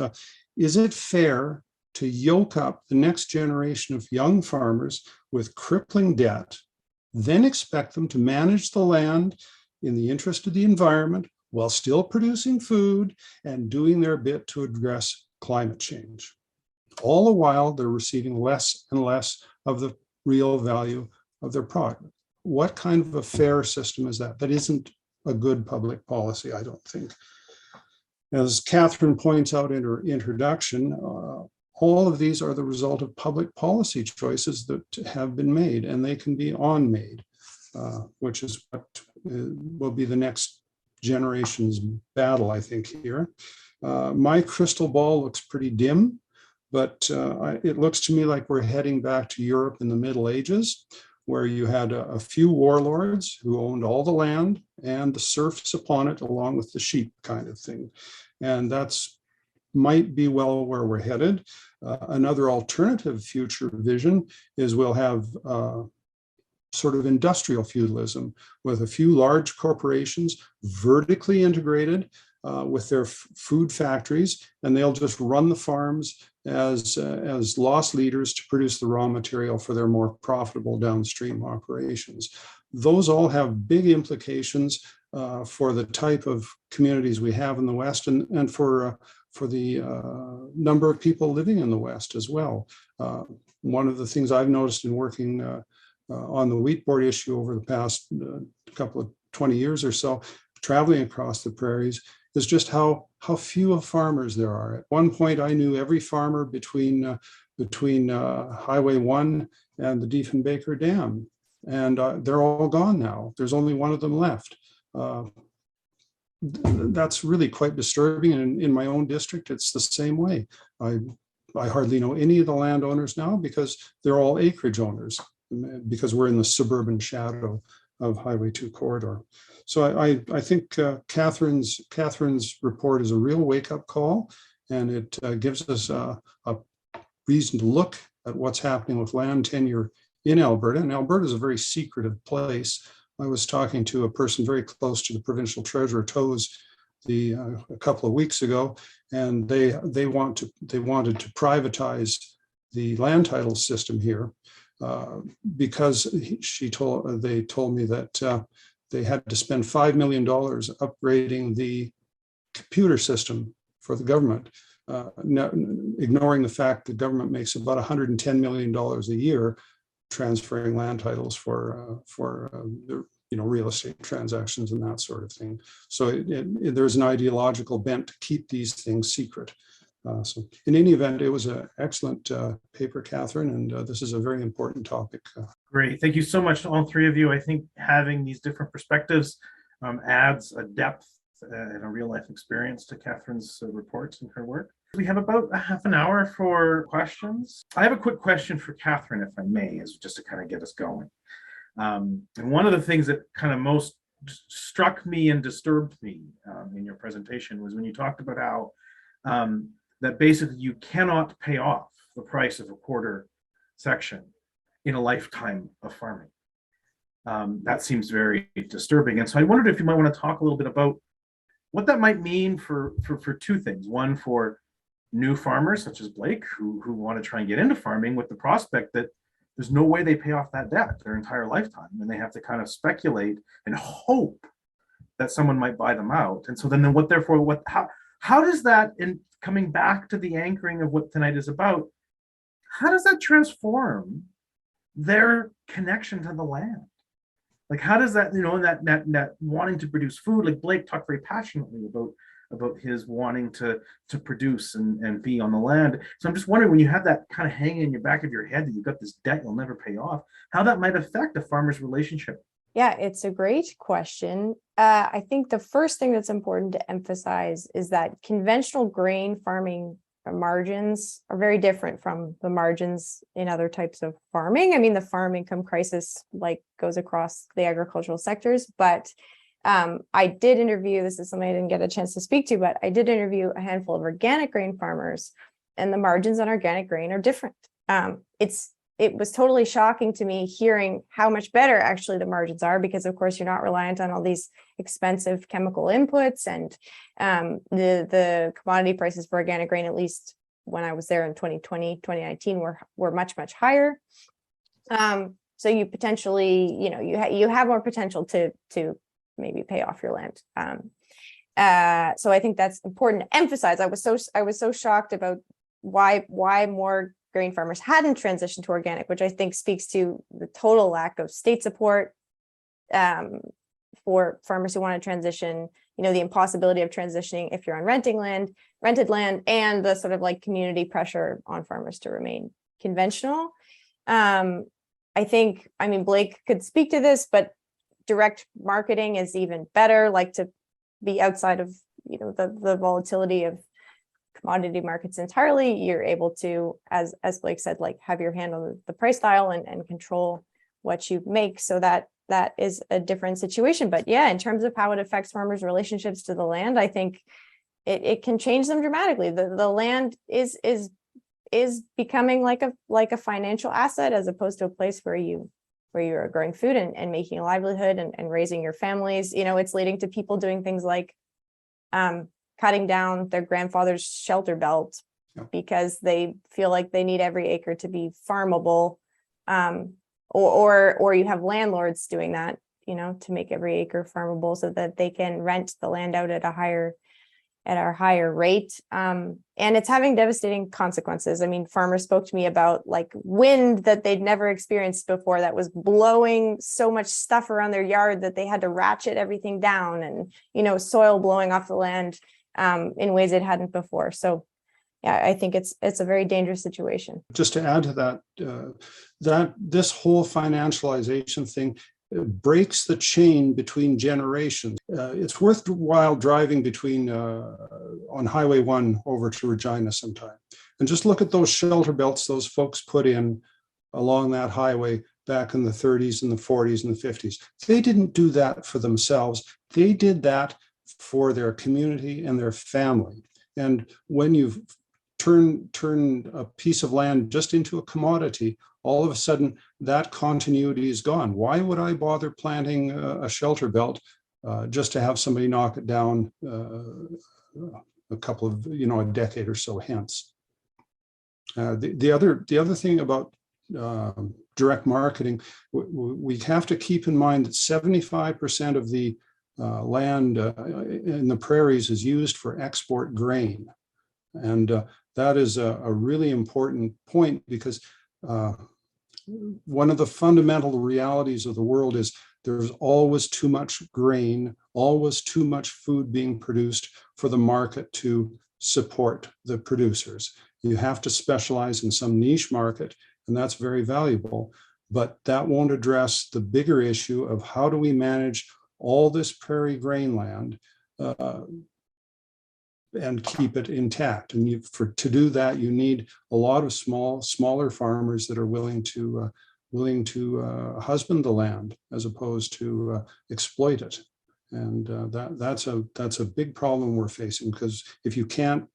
it fair to yoke up the next generation of young farmers with crippling debt, then expect them to manage the land in the interest of the environment while still producing food and doing their bit to address climate change? All the while, they're receiving less and less of the real value of their product. What kind of a fair system is that? That isn't a good public policy, I don't think. As Katherine points out in her introduction, all of these are the result of public policy choices that have been made, and they can be unmade, which is what will be the next generation's battle, I think, here. My crystal ball looks pretty dim, but it looks to me like we're heading back to Europe in the Middle Ages, where you had a few warlords who owned all the land and the serfs upon it, along with the sheep kind of thing. And that's might be well where we're headed. Another alternative future vision is we'll have sort of industrial feudalism with a few large corporations vertically integrated with their food factories, and they'll just run the farms as loss leaders to produce the raw material for their more profitable downstream operations. Those all have big implications for the type of communities we have in the West, and for the number of people living in the West as well. One of the things I've noticed in working on the wheat board issue over the past couple of 20 years or so, traveling across the prairies, is just how few of farmers there are. At one point, I knew every farmer between Highway 1 and the Diefenbaker Dam, and they're all gone now. There's only one of them left. That's really quite disturbing. And in my own district, it's the same way. I hardly know any of the landowners now because they're all acreage owners, because we're in the suburban shadow of Highway 2 corridor. So I think Catherine's report is a real wake-up call, and it gives us a reason to look at what's happening with land tenure in Alberta. And Alberta is a very secretive place. I was talking to a person very close to the provincial treasurer, Toes, a couple of weeks ago, and they wanted to privatize the land title system here because they told me that they had to spend $5 million upgrading the computer system for the government, ignoring the fact the government makes about $110 million a year transferring land titles for real estate transactions and that sort of thing. So there's an ideological bent to keep these things secret. So in any event, it was an excellent paper, Katherine, and this is a very important topic. Great. Thank you so much to all three of you. I think having these different perspectives adds a depth and a real life experience to Katherine's reports and her work. We have about a half an hour for questions. I have a quick question for Katherine, if I may, is just to kind of get us going. And one of the things that kind of most struck me and disturbed me in your presentation was when you talked about how that basically you cannot pay off the price of a quarter section in a lifetime of farming. That seems very disturbing. And so I wondered if you might want to talk a little bit about what that might mean for two things. One, for new farmers such as Blake who want to try and get into farming with the prospect that there's no way they pay off that debt their entire lifetime, and they have to kind of speculate and hope that someone might buy them out. And so then how does that, in coming back to the anchoring of what tonight is about, how does that transform their connection to the land? Like, how does that, that wanting to produce food, like Blake talked very passionately about his wanting to produce and be on the land. So I'm just wondering, when you have that kind of hanging in your back of your head that you've got this debt you'll never pay off, how that might affect a farmer's relationship. Yeah, it's a great question. I think the first thing that's important to emphasize is that conventional grain farming margins are very different from the margins in other types of farming. I mean, the farm income crisis goes across the agricultural sectors, but I did interview, this is something I didn't get a chance to speak to, but I did interview a handful of organic grain farmers, and the margins on organic grain are different. It was totally shocking to me hearing how much better actually the margins are, because of course you're not reliant on all these expensive chemical inputs, and the commodity prices for organic grain, at least when I was there in 2020, 2019, were much, much higher. So you potentially, you have more potential to maybe pay off your land. So I think that's important to emphasize. I was so shocked about why more grain farmers hadn't transitioned to organic, which I think speaks to the total lack of state support for farmers who want to transition, the impossibility of transitioning if you're on rented land, and the sort of community pressure on farmers to remain conventional. I think, Blake could speak to this, but direct marketing is even better, to be outside of, the volatility of commodity markets entirely. You're able to, as Blake said, have your hand on the price dial and control what you make. So that is a different situation. But yeah, in terms of how it affects farmers' relationships to the land, I think it can change them dramatically. The land is becoming like a financial asset, as opposed to a place where you're growing food and making a livelihood and raising your families. It's leading to people doing things like cutting down their grandfather's shelter belt because they feel like they need every acre to be farmable. Or you have landlords doing that, to make every acre farmable so that they can rent the land out at a higher at our higher rate. And it's having devastating consequences. I mean, farmers spoke to me about like wind that they'd never experienced before that was blowing so much stuff around their yard that they had to ratchet everything down, and, soil blowing off the land in ways it hadn't before. So yeah, I think it's a very dangerous situation. Just to add to that, that this whole financialization thing breaks the chain between generations. It's worthwhile driving between on Highway 1 over to Regina sometime, and just look at those shelter belts those folks put in along that highway back in the 30s and the 40s and the 50s. They didn't do that for themselves. They did that for their community and their family. And when you've turn a piece of land just into a commodity, all of a sudden that continuity is gone. Why would I bother planting a shelter belt just to have somebody knock it down a couple of, a decade or so hence? The other thing about direct marketing, we have to keep in mind that 75% of the land in the prairies is used for export grain. And that is a really important point, because one of the fundamental realities of the world is there's always too much grain, always too much food being produced for the market to support the producers. You have to specialize in some niche market, and that's very valuable, but that won't address the bigger issue of how do we manage all this prairie grain land and keep it intact. And to do that, you need a lot of smaller farmers that are willing to husband the land as opposed to exploit it. And that's a big problem we're facing, because if you can't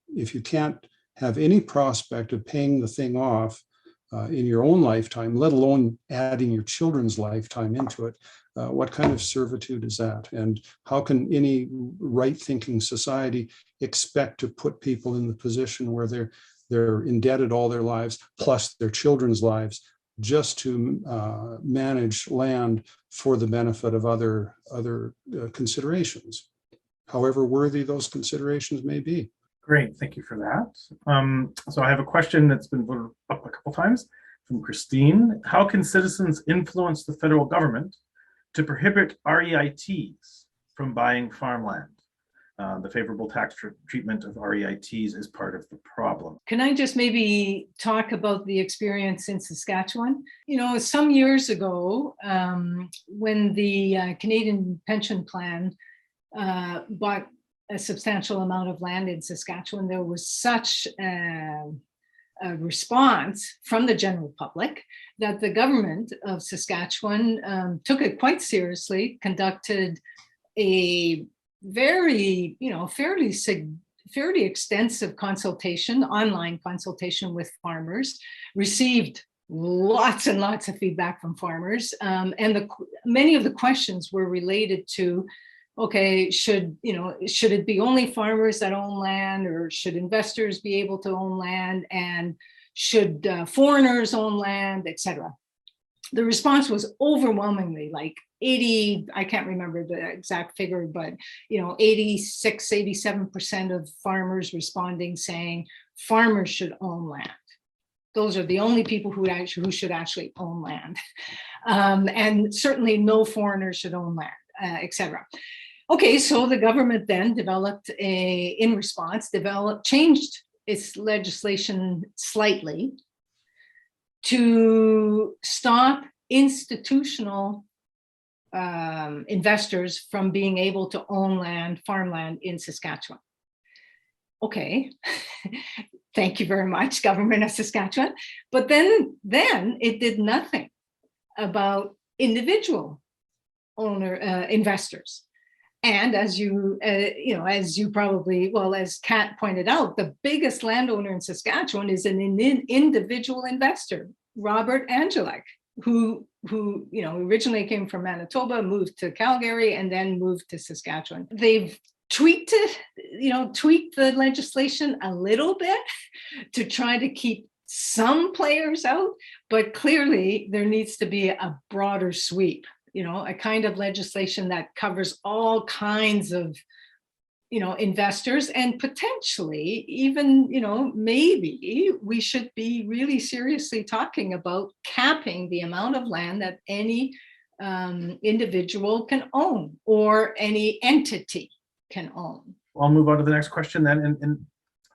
have any prospect of paying the thing off in your own lifetime, let alone adding your children's lifetime into it, what kind of servitude is that? And how can any right-thinking society expect to put people in the position where they're indebted all their lives, plus their children's lives, just to manage land for the benefit of other considerations, however worthy those considerations may be? Great, thank you for that. So I have a question that's been voted up a couple times from Christine. How can citizens influence the federal government to prohibit REITs from buying farmland? The favorable tax treatment of REITs is part of the problem. Can I just maybe talk about the experience in Saskatchewan? Some years ago, when the Canadian Pension Plan bought a substantial amount of land in Saskatchewan, there was such a response from the general public that the government of Saskatchewan took it quite seriously, conducted a very, fairly extensive consultation, online consultation with farmers, received lots and lots of feedback from farmers. And many of the questions were related to, okay, should it be only farmers that own land, or should investors be able to own land, and should foreigners own land, etc. The response was overwhelmingly like 80, I can't remember the exact figure, but 86, 87% of farmers responding saying farmers should own land. Those are the only people who should actually own land. And certainly no foreigners should own land, etc. Okay, so the government then changed its legislation slightly to stop institutional investors from being able to own farmland in Saskatchewan. Okay, thank you very much, government of Saskatchewan. But then it did nothing about individual investors. And as as Kat pointed out, the biggest landowner in Saskatchewan is an individual investor, Robert Angelek, who originally came from Manitoba, moved to Calgary, and then moved to Saskatchewan. They've tweaked the legislation a little bit to try to keep some players out, but clearly there needs to be a broader sweep. A kind of legislation that covers all kinds of investors, and potentially even, maybe we should be really seriously talking about capping the amount of land that any individual can own or any entity can own. I'll move on to the next question then. And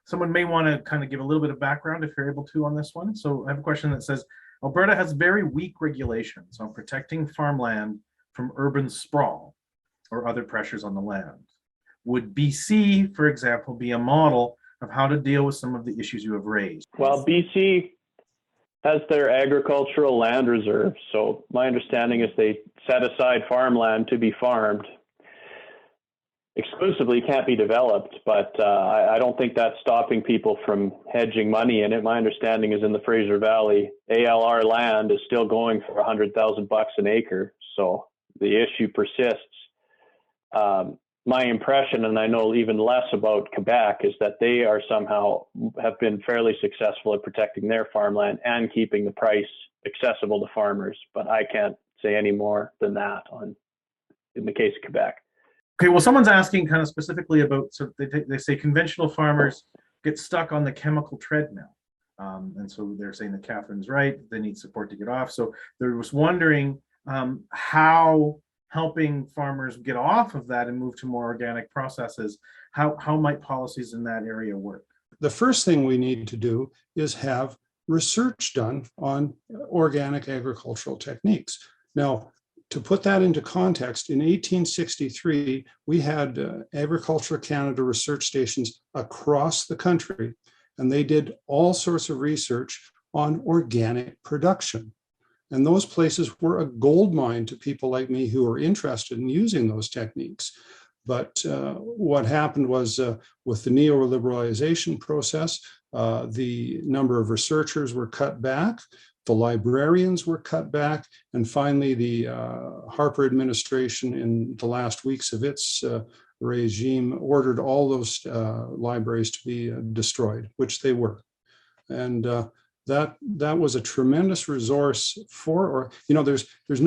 someone may want to kind of give a little bit of background if you're able to on this one. So I have a question that says, Alberta has very weak regulations on protecting farmland from urban sprawl or other pressures on the land. Would BC, for example, be a model of how to deal with some of the issues you have raised? Well, BC has their agricultural land reserve. So my understanding is they set aside farmland to be farmed. Exclusively can't be developed, but I don't think that's stopping people from hedging money in it. My understanding is in the Fraser Valley, ALR land is still going for $100,000 an acre. So the issue persists. My impression, and I know even less about Quebec, is that they are somehow have been fairly successful at protecting their farmland and keeping the price accessible to farmers. But I can't say any more than that in the case of Quebec. Okay, well, someone's asking kind of specifically about, so they say conventional farmers get stuck on the chemical treadmill. And so they're saying that Catherine's right, they need support to get off. So they're just wondering how helping farmers get off of that and move to more organic processes, how might policies in that area work? The first thing we need to do is have research done on organic agricultural techniques. Now, to put that into context, in 1863, we had Agriculture Canada research stations across the country, and they did all sorts of research on organic production. And those places were a gold mine to people like me who were interested in using those techniques. But what happened was with the neoliberalization process, the number of researchers were cut back, the librarians were cut back, and finally the Harper administration in the last weeks of its regime ordered all those libraries to be destroyed, which they were. And that was a tremendous resource for, or there's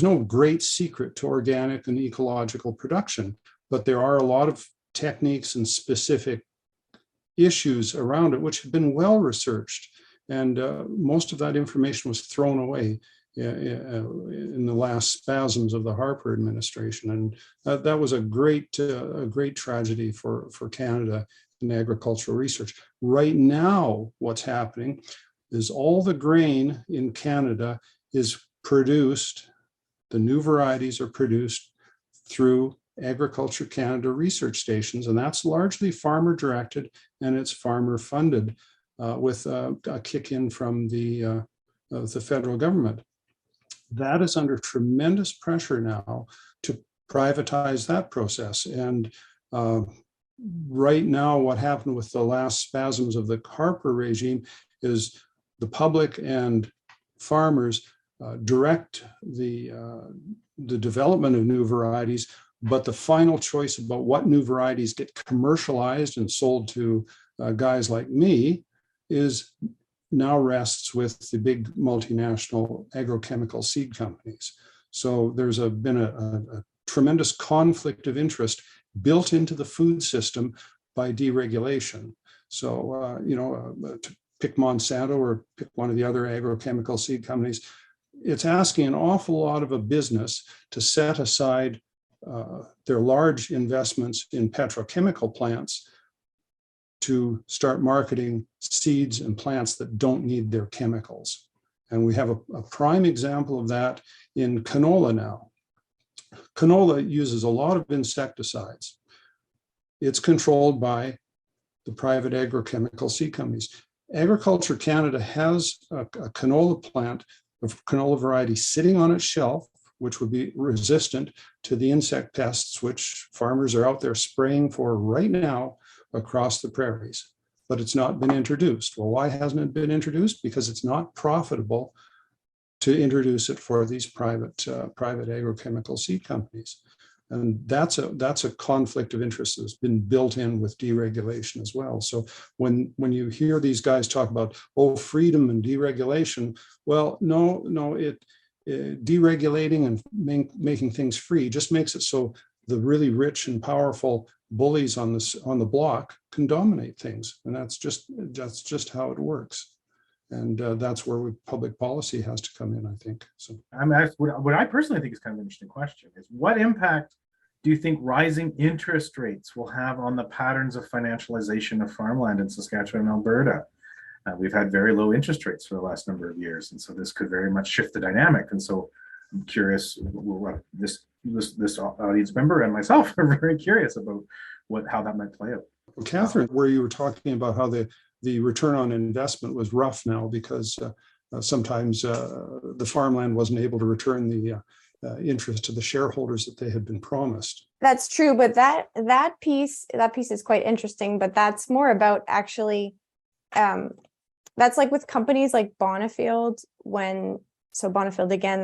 no great secret to organic and ecological production, but there are a lot of techniques and specific issues around it which have been well researched, and most of that information was thrown away in the last spasms of the Harper administration, and that was a great tragedy for Canada in agricultural research. Right now, what's happening is all the grain in Canada is produced, the new varieties are produced through Agriculture Canada research stations, and that's largely farmer directed and it's farmer funded with a kick in from the federal government. That is under tremendous pressure now to privatize that process. And right now, what happened with the last spasms of the Harper regime is the public and farmers direct the development of new varieties, but the final choice about what new varieties get commercialized and sold to guys like me is now rests with the big multinational agrochemical seed companies. So there's been a tremendous conflict of interest built into the food system by deregulation. So, to pick Monsanto or pick one of the other agrochemical seed companies, it's asking an awful lot of a business to set aside their large investments in petrochemical plants to start marketing seeds and plants that don't need their chemicals. And we have a prime example of that in canola now. Canola uses a lot of insecticides. It's controlled by the private agrochemical seed companies. Agriculture Canada has a canola plant of canola variety sitting on its shelf, which would be resistant to the insect pests, which farmers are out there spraying for right now across the prairies, but it's not been introduced. Well, why hasn't it been introduced? Because it's not profitable to introduce it for these private agrochemical seed companies. And that's a conflict of interest that's been built in with deregulation as well. So when you hear these guys talk about, freedom and deregulation, well, no, deregulating and making things free just makes it so the really rich and powerful bullies on the block can dominate things, and that's just how it works. And that's where public policy has to come in, I think. So I'm asked what I personally think is kind of an interesting question is, what impact do you think rising interest rates will have on the patterns of financialization of farmland in Saskatchewan and Alberta? We've had very low interest rates for the last number of years, and so this could very much shift the dynamic. And so I'm curious, this audience member and myself are very curious about how that might play out. Well, Katherine, where you were talking about how the return on investment was rough now because sometimes the farmland wasn't able to return the interest to the shareholders that they had been promised. That's true, but that piece is quite interesting. But that's more about actually, that's like with companies like Bonifield. So Bonifield again,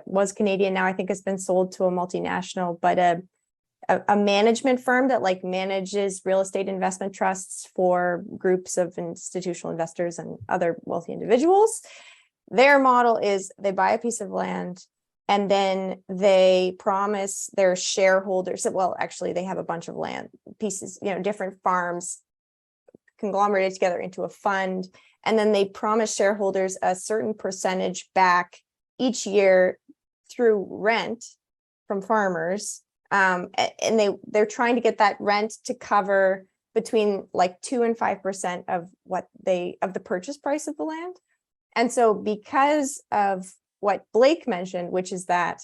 was Canadian, now I think it's been sold to a multinational, but a management firm that like manages real estate investment trusts for groups of institutional investors and other wealthy individuals. Their model is they buy a piece of land and then they promise their shareholders that, well, actually they have a bunch of land pieces, different farms conglomerated together into a fund. And then they promise shareholders a certain percentage back each year through rent from farmers. And they're trying to get that rent to cover between like 2 and 5% of the purchase price of the land. And so because of what Blake mentioned, which is that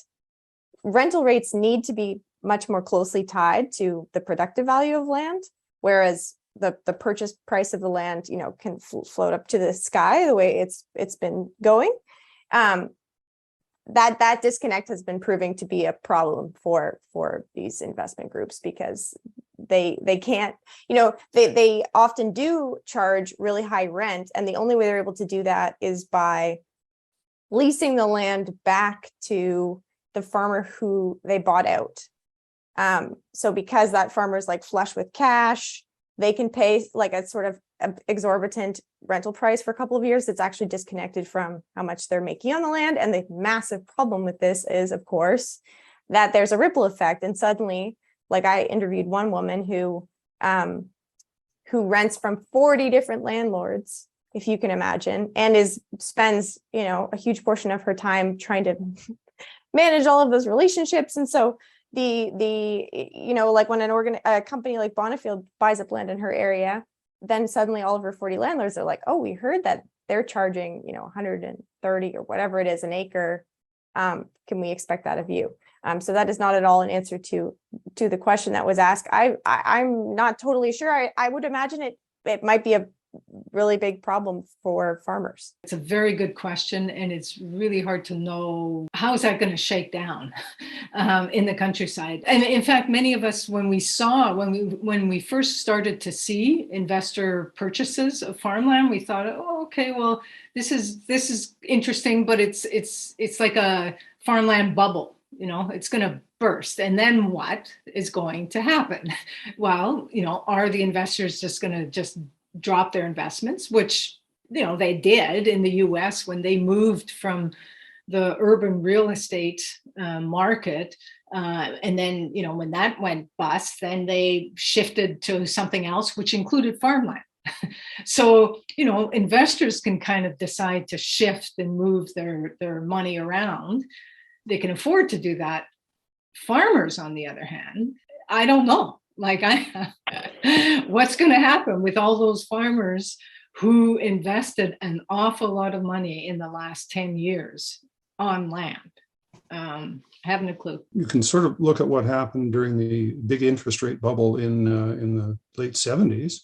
rental rates need to be much more closely tied to the productive value of land, whereas the purchase price of the land, can float up to the sky the way it's been going. That disconnect has been proving to be a problem for these investment groups because they can't, they often do charge really high rent, and the only way they're able to do that is by leasing the land back to the farmer who they bought out. So because that farmer is like flush with cash, they can pay like a sort of exorbitant rental price for a couple of years that's actually disconnected from how much they're making on the land. And the massive problem with this is, of course, that there's a ripple effect. And suddenly, like I interviewed one woman who rents from 40 different landlords, if you can imagine, and spends, a huge portion of her time trying to manage all of those relationships. And so like when a company like Bonifield buys up land in her area, then suddenly all of her 40 landlords are like, oh, we heard that they're charging, 130 or whatever it is an acre. Can we expect that of you? So that is not at all an answer to the question that was asked. I'm not totally sure. I would imagine it might be a really big problem for farmers. It's a very good question, and it's really hard to know how is that going to shake down in the countryside. And in fact, many of us, when we first started to see investor purchases of farmland, we thought, oh, okay, well, this is interesting, but it's like a farmland bubble. It's going to burst. And then what is going to happen? Well, are the investors just going to drop their investments, which, they did in the US when they moved from the urban real estate market. And then, when that went bust, then they shifted to something else, which included farmland. So, investors can kind of decide to shift and move their money around. They can afford to do that. Farmers, on the other hand, I don't know. What's going to happen with all those farmers who invested an awful lot of money in the last 10 years on land? Haven't a clue. You can sort of look at what happened during the big interest rate bubble in the late 70s,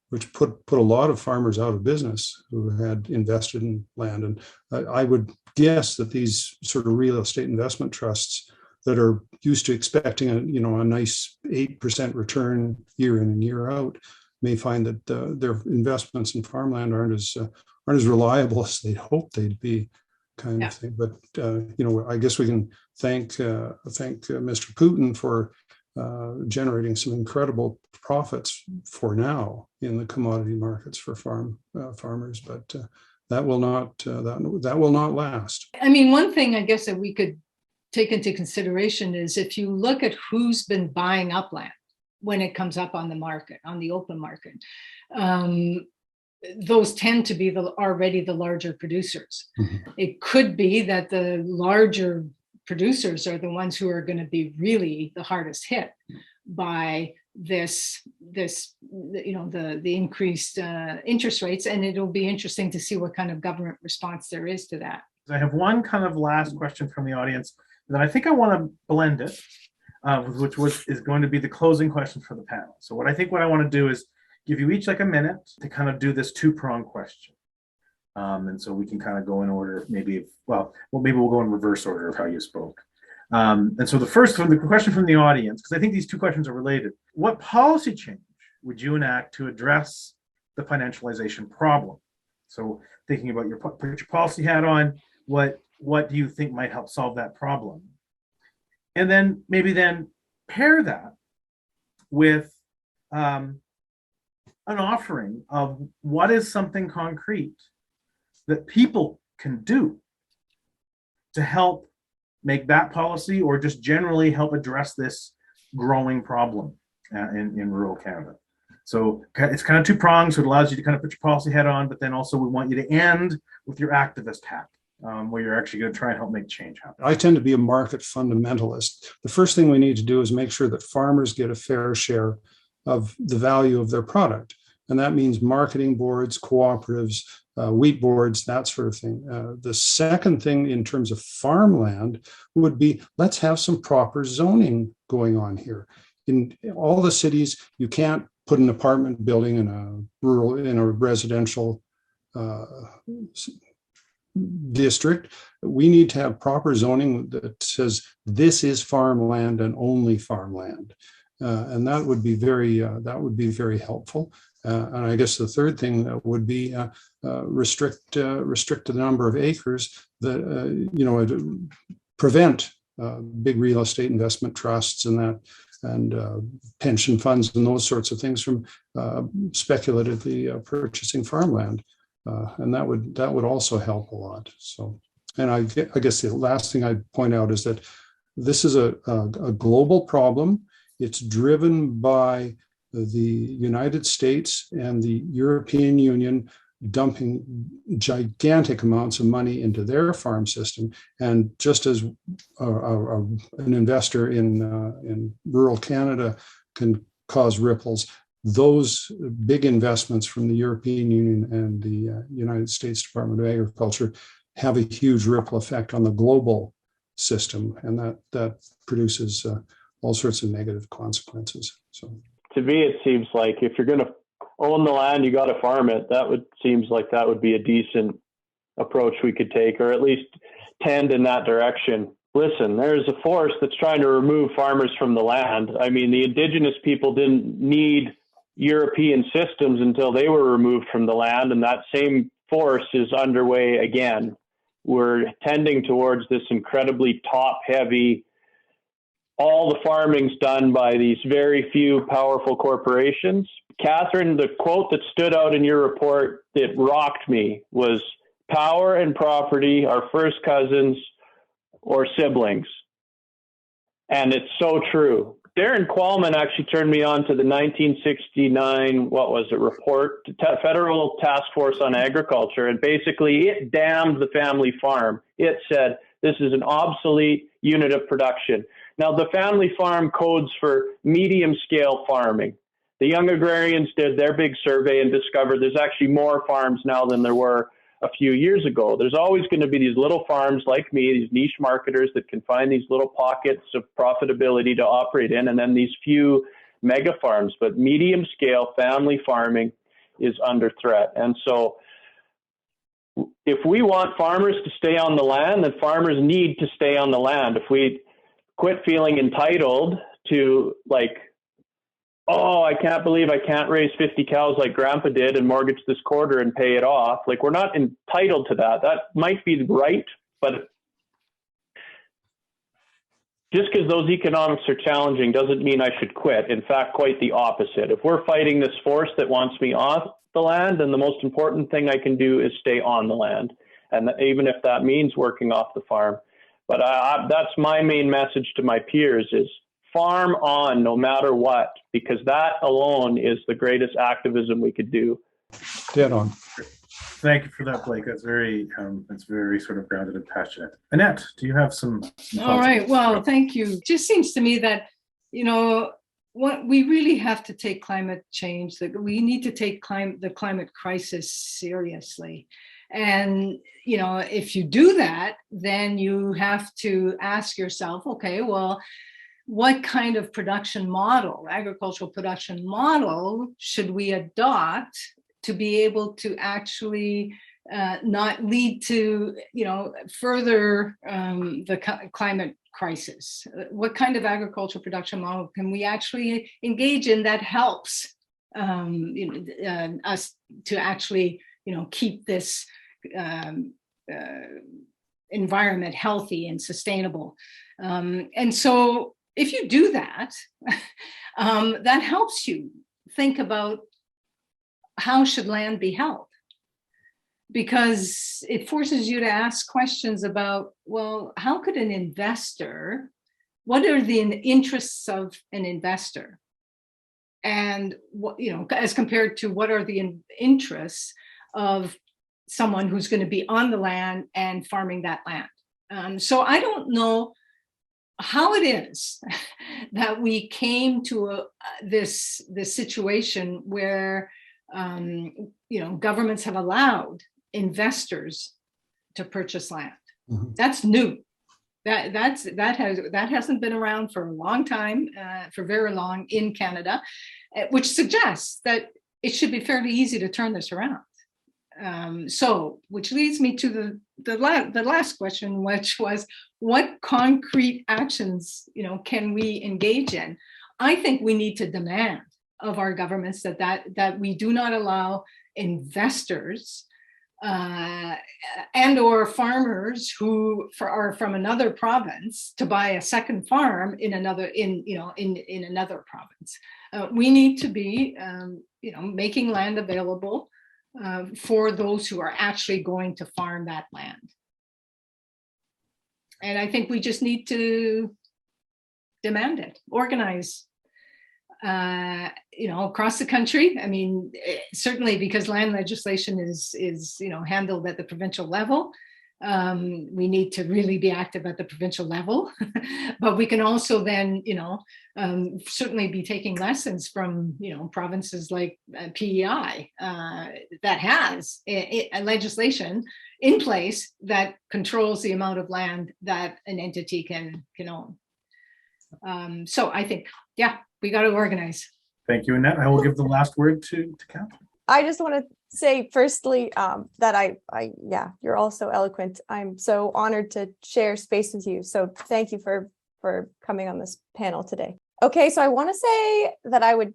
which put a lot of farmers out of business who had invested in land. And I would guess that these sort of real estate investment trusts that are used to expecting a nice 8% return year in and year out may find that their investments in farmland aren't as reliable as they'd hoped they'd be, kind of thing. But I guess we can thank Mr. Putin for generating some incredible profits for now in the commodity markets for farmers, but that will not last. I mean, one thing I guess that we could take into consideration is if you look at who's been buying up land when it comes up on the market, on the open market, those tend to be already the larger producers. Mhm. It could be that the larger producers are the ones who are going to be really the hardest hit by this the increased interest rates, and it'll be interesting to see what kind of government response there is to that. I have one kind of last question from the audience, and then I think I want to blend it, which is going to be the closing question for the panel. So what I want to do is give you each like a minute to kind of do this two-pronged question. And so we can kind of go in order, maybe we'll go in reverse order of how you spoke. And so the first one, the question from the audience, because I think these two questions are related. What policy change would you enact to address the financialization problem? So thinking about put your policy hat on, what do you think might help solve that problem? And then maybe pair that with an offering of what is something concrete that people can do to help make that policy, or just generally help address this growing problem in rural Canada. So it's kind of two prongs. So it allows you to kind of put your policy hat on, but then also we want you to end with your activist hat, where you're actually going to try and help make change happen. I tend to be a market fundamentalist. The first thing we need to do is make sure that farmers get a fair share of the value of their product. And that means marketing boards, cooperatives, wheat boards, that sort of thing. The second thing in terms of farmland would be, let's have some proper zoning going on here. In all the cities, you can't put an apartment building in a residential district. We need to have proper zoning that says this is farmland and only farmland. And that would be very helpful. And I guess the third thing would be restrict the number of acres that prevent big real estate investment trusts and pension funds and those sorts of things from speculatively purchasing farmland, and that would also help a lot. So, and I guess the last thing I'd point out is that this is a global problem. It's driven by the United States and the European Union dumping gigantic amounts of money into their farm system. And just as an investor in rural Canada can cause ripples, those big investments from the European Union and the United States Department of Agriculture have a huge ripple effect on the global system, and that produces all sorts of negative consequences. So, to me, it seems like if you're going to own the land, you got to farm it. Seems like that would be a decent approach we could take, or at least tend in that direction. Listen, there's a force that's trying to remove farmers from the land. I mean, the indigenous people didn't need European systems until they were removed from the land, and that same force is underway again. We're tending towards this incredibly top-heavy, all the farming's done by these very few powerful corporations. Katherine, the quote that stood out in your report that rocked me was, "Power and property are first cousins or siblings." And it's so true. Darren Qualman actually turned me on to the 1969, report, Federal Task Force on Agriculture. And basically it damned the family farm. It said, this is an obsolete unit of production. Now, the family farm codes for medium scale farming. The Young Agrarians did their big survey and discovered there's actually more farms now than there were a few years ago. There's always going to be these little farms like me, these niche marketers that can find these little pockets of profitability to operate in, and then these few mega farms. But medium scale family farming is under threat. And so if we want farmers to stay on the land, then farmers need to stay on the land. If we quit feeling entitled to, like, oh, I can't believe I can't raise 50 cows like grandpa did and mortgage this quarter and pay it off. Like, we're not entitled to that. That might be right, but just because those economics are challenging doesn't mean I should quit. In fact, quite the opposite. If we're fighting this force that wants me off the land, then the most important thing I can do is stay on the land. And even if that means working off the farm. But that's my main message to my peers is farm on no matter what, because that alone is the greatest activism we could do. Dead on. Thank you for that, Blake. That's very sort of grounded and passionate. Annette, do you have some All thoughts? right, well, thank you. It just seems to me that, what we really have to take climate change, that we need to take the climate crisis seriously. And, if you do that, then you have to ask yourself, okay, well, what kind of agricultural production model should we adopt to be able to actually not lead to, further the climate crisis? What kind of agricultural production model can we actually engage in that helps us to actually, keep this environment healthy and sustainable? And so if you do that, that helps you think about how should land be held, because it forces you to ask questions about, well, how could an investor, what are the interests of an investor? And what, as compared to what are the interests of someone who's going to be on the land and farming that land? So I don't know how it is that we came to this situation where governments have allowed investors to purchase land. Mhm. That's new. That hasn't been around for a long time, for very long in Canada, which suggests that it should be fairly easy to turn this around. So, which leads me to the last question, which was, what concrete actions, can we engage in? I think we need to demand of our governments that we do not allow investors and or farmers who are from another province to buy a second farm in another province. We need to be making land available for those who are actually going to farm that land. And I think we just need to demand it, organize, across the country. I mean, certainly because land legislation is handled at the provincial level. We need to really be active at the provincial level, but we can also then, certainly be taking lessons from, provinces like PEI that has a legislation in place that controls the amount of land that an entity can own. So I think, we got to organize. Thank you, Annette. I will give the last word to Katherine. I just want to say firstly that you're all so eloquent. I'm so honored to share space with you. So thank you for coming on this panel today. Okay, so I want to say that I would,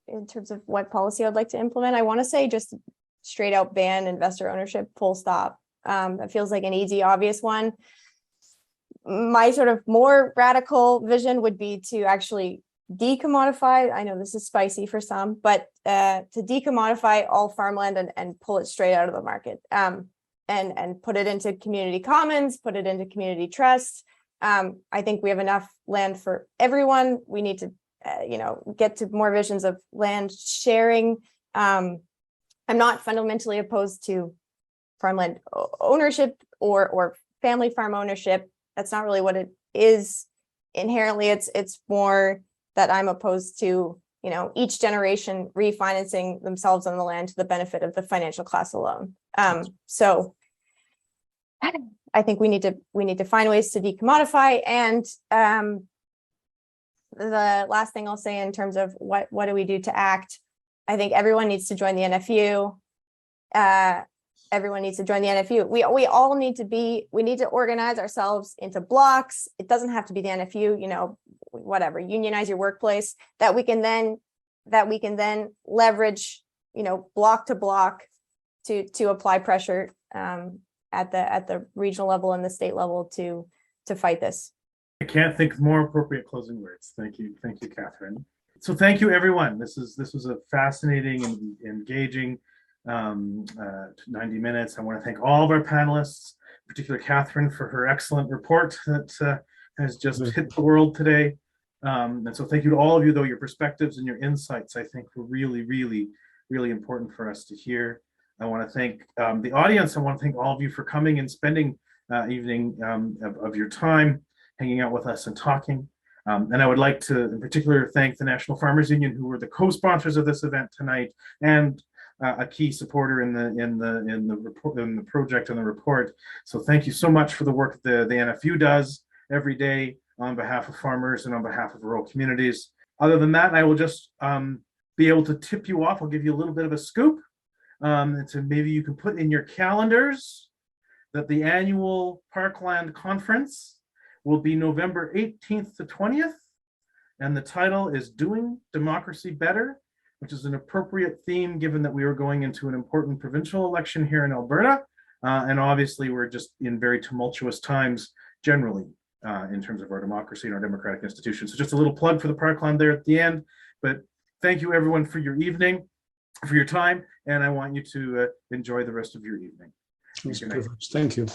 in terms of what policy I'd like to implement, I want to say just straight out ban investor ownership, full stop. That feels like an easy, obvious one. My sort of more radical vision would be to actually decommodify. I know this is spicy for some, but to decommodify all farmland and pull it straight out of the market, and put it into community commons, put it into community trusts. I think we have enough land for everyone. We need to, get to more visions of land sharing. I'm not fundamentally opposed to farmland ownership or family farm ownership. That's not really what it is inherently. It's more that I'm opposed to, each generation refinancing themselves on the land to the benefit of the financial class alone. So I think we need to find ways to decommodify. And the last thing I'll say in terms of what do we do to act, I think everyone needs to join the NFU. Everyone needs to join the NFU. We all need to organize ourselves into blocks. It doesn't have to be the NFU, whatever, unionize your workplace, that we can then leverage, block to block to apply pressure at the regional level and the state level to fight this. I can't think of more appropriate closing words. Thank you, Katherine. So thank you, everyone. This was a fascinating and engaging 90 minutes. I want to thank all of our panelists particular Katherine for her excellent report that has just hit the world today. And so thank you to all of you, though. Your perspectives and your insights, I think, were really, really, really important for us to hear. I want to thank the audience. I want to thank all of you for coming and spending evening of your time hanging out with us and talking. And I would like to, in particular, thank the National Farmers Union, who were the co-sponsors of this event tonight, and a key supporter in the report, in the project and the report. So thank you so much for the work the NFU does every day on behalf of farmers and on behalf of rural communities. Other than that, I will just be able to tip you off. I'll give you a little bit of a scoop. And so maybe you can put in your calendars that the annual Parkland Conference will be November 18th to 20th. And the title is Doing Democracy Better, which is an appropriate theme given that we are going into an important provincial election here in Alberta. And obviously we're just in very tumultuous times generally in terms of our democracy and our democratic institutions. So just a little plug for the Parkland there at the end, but thank you everyone for your evening, for your time, and I want you to enjoy the rest of your evening. Thank you.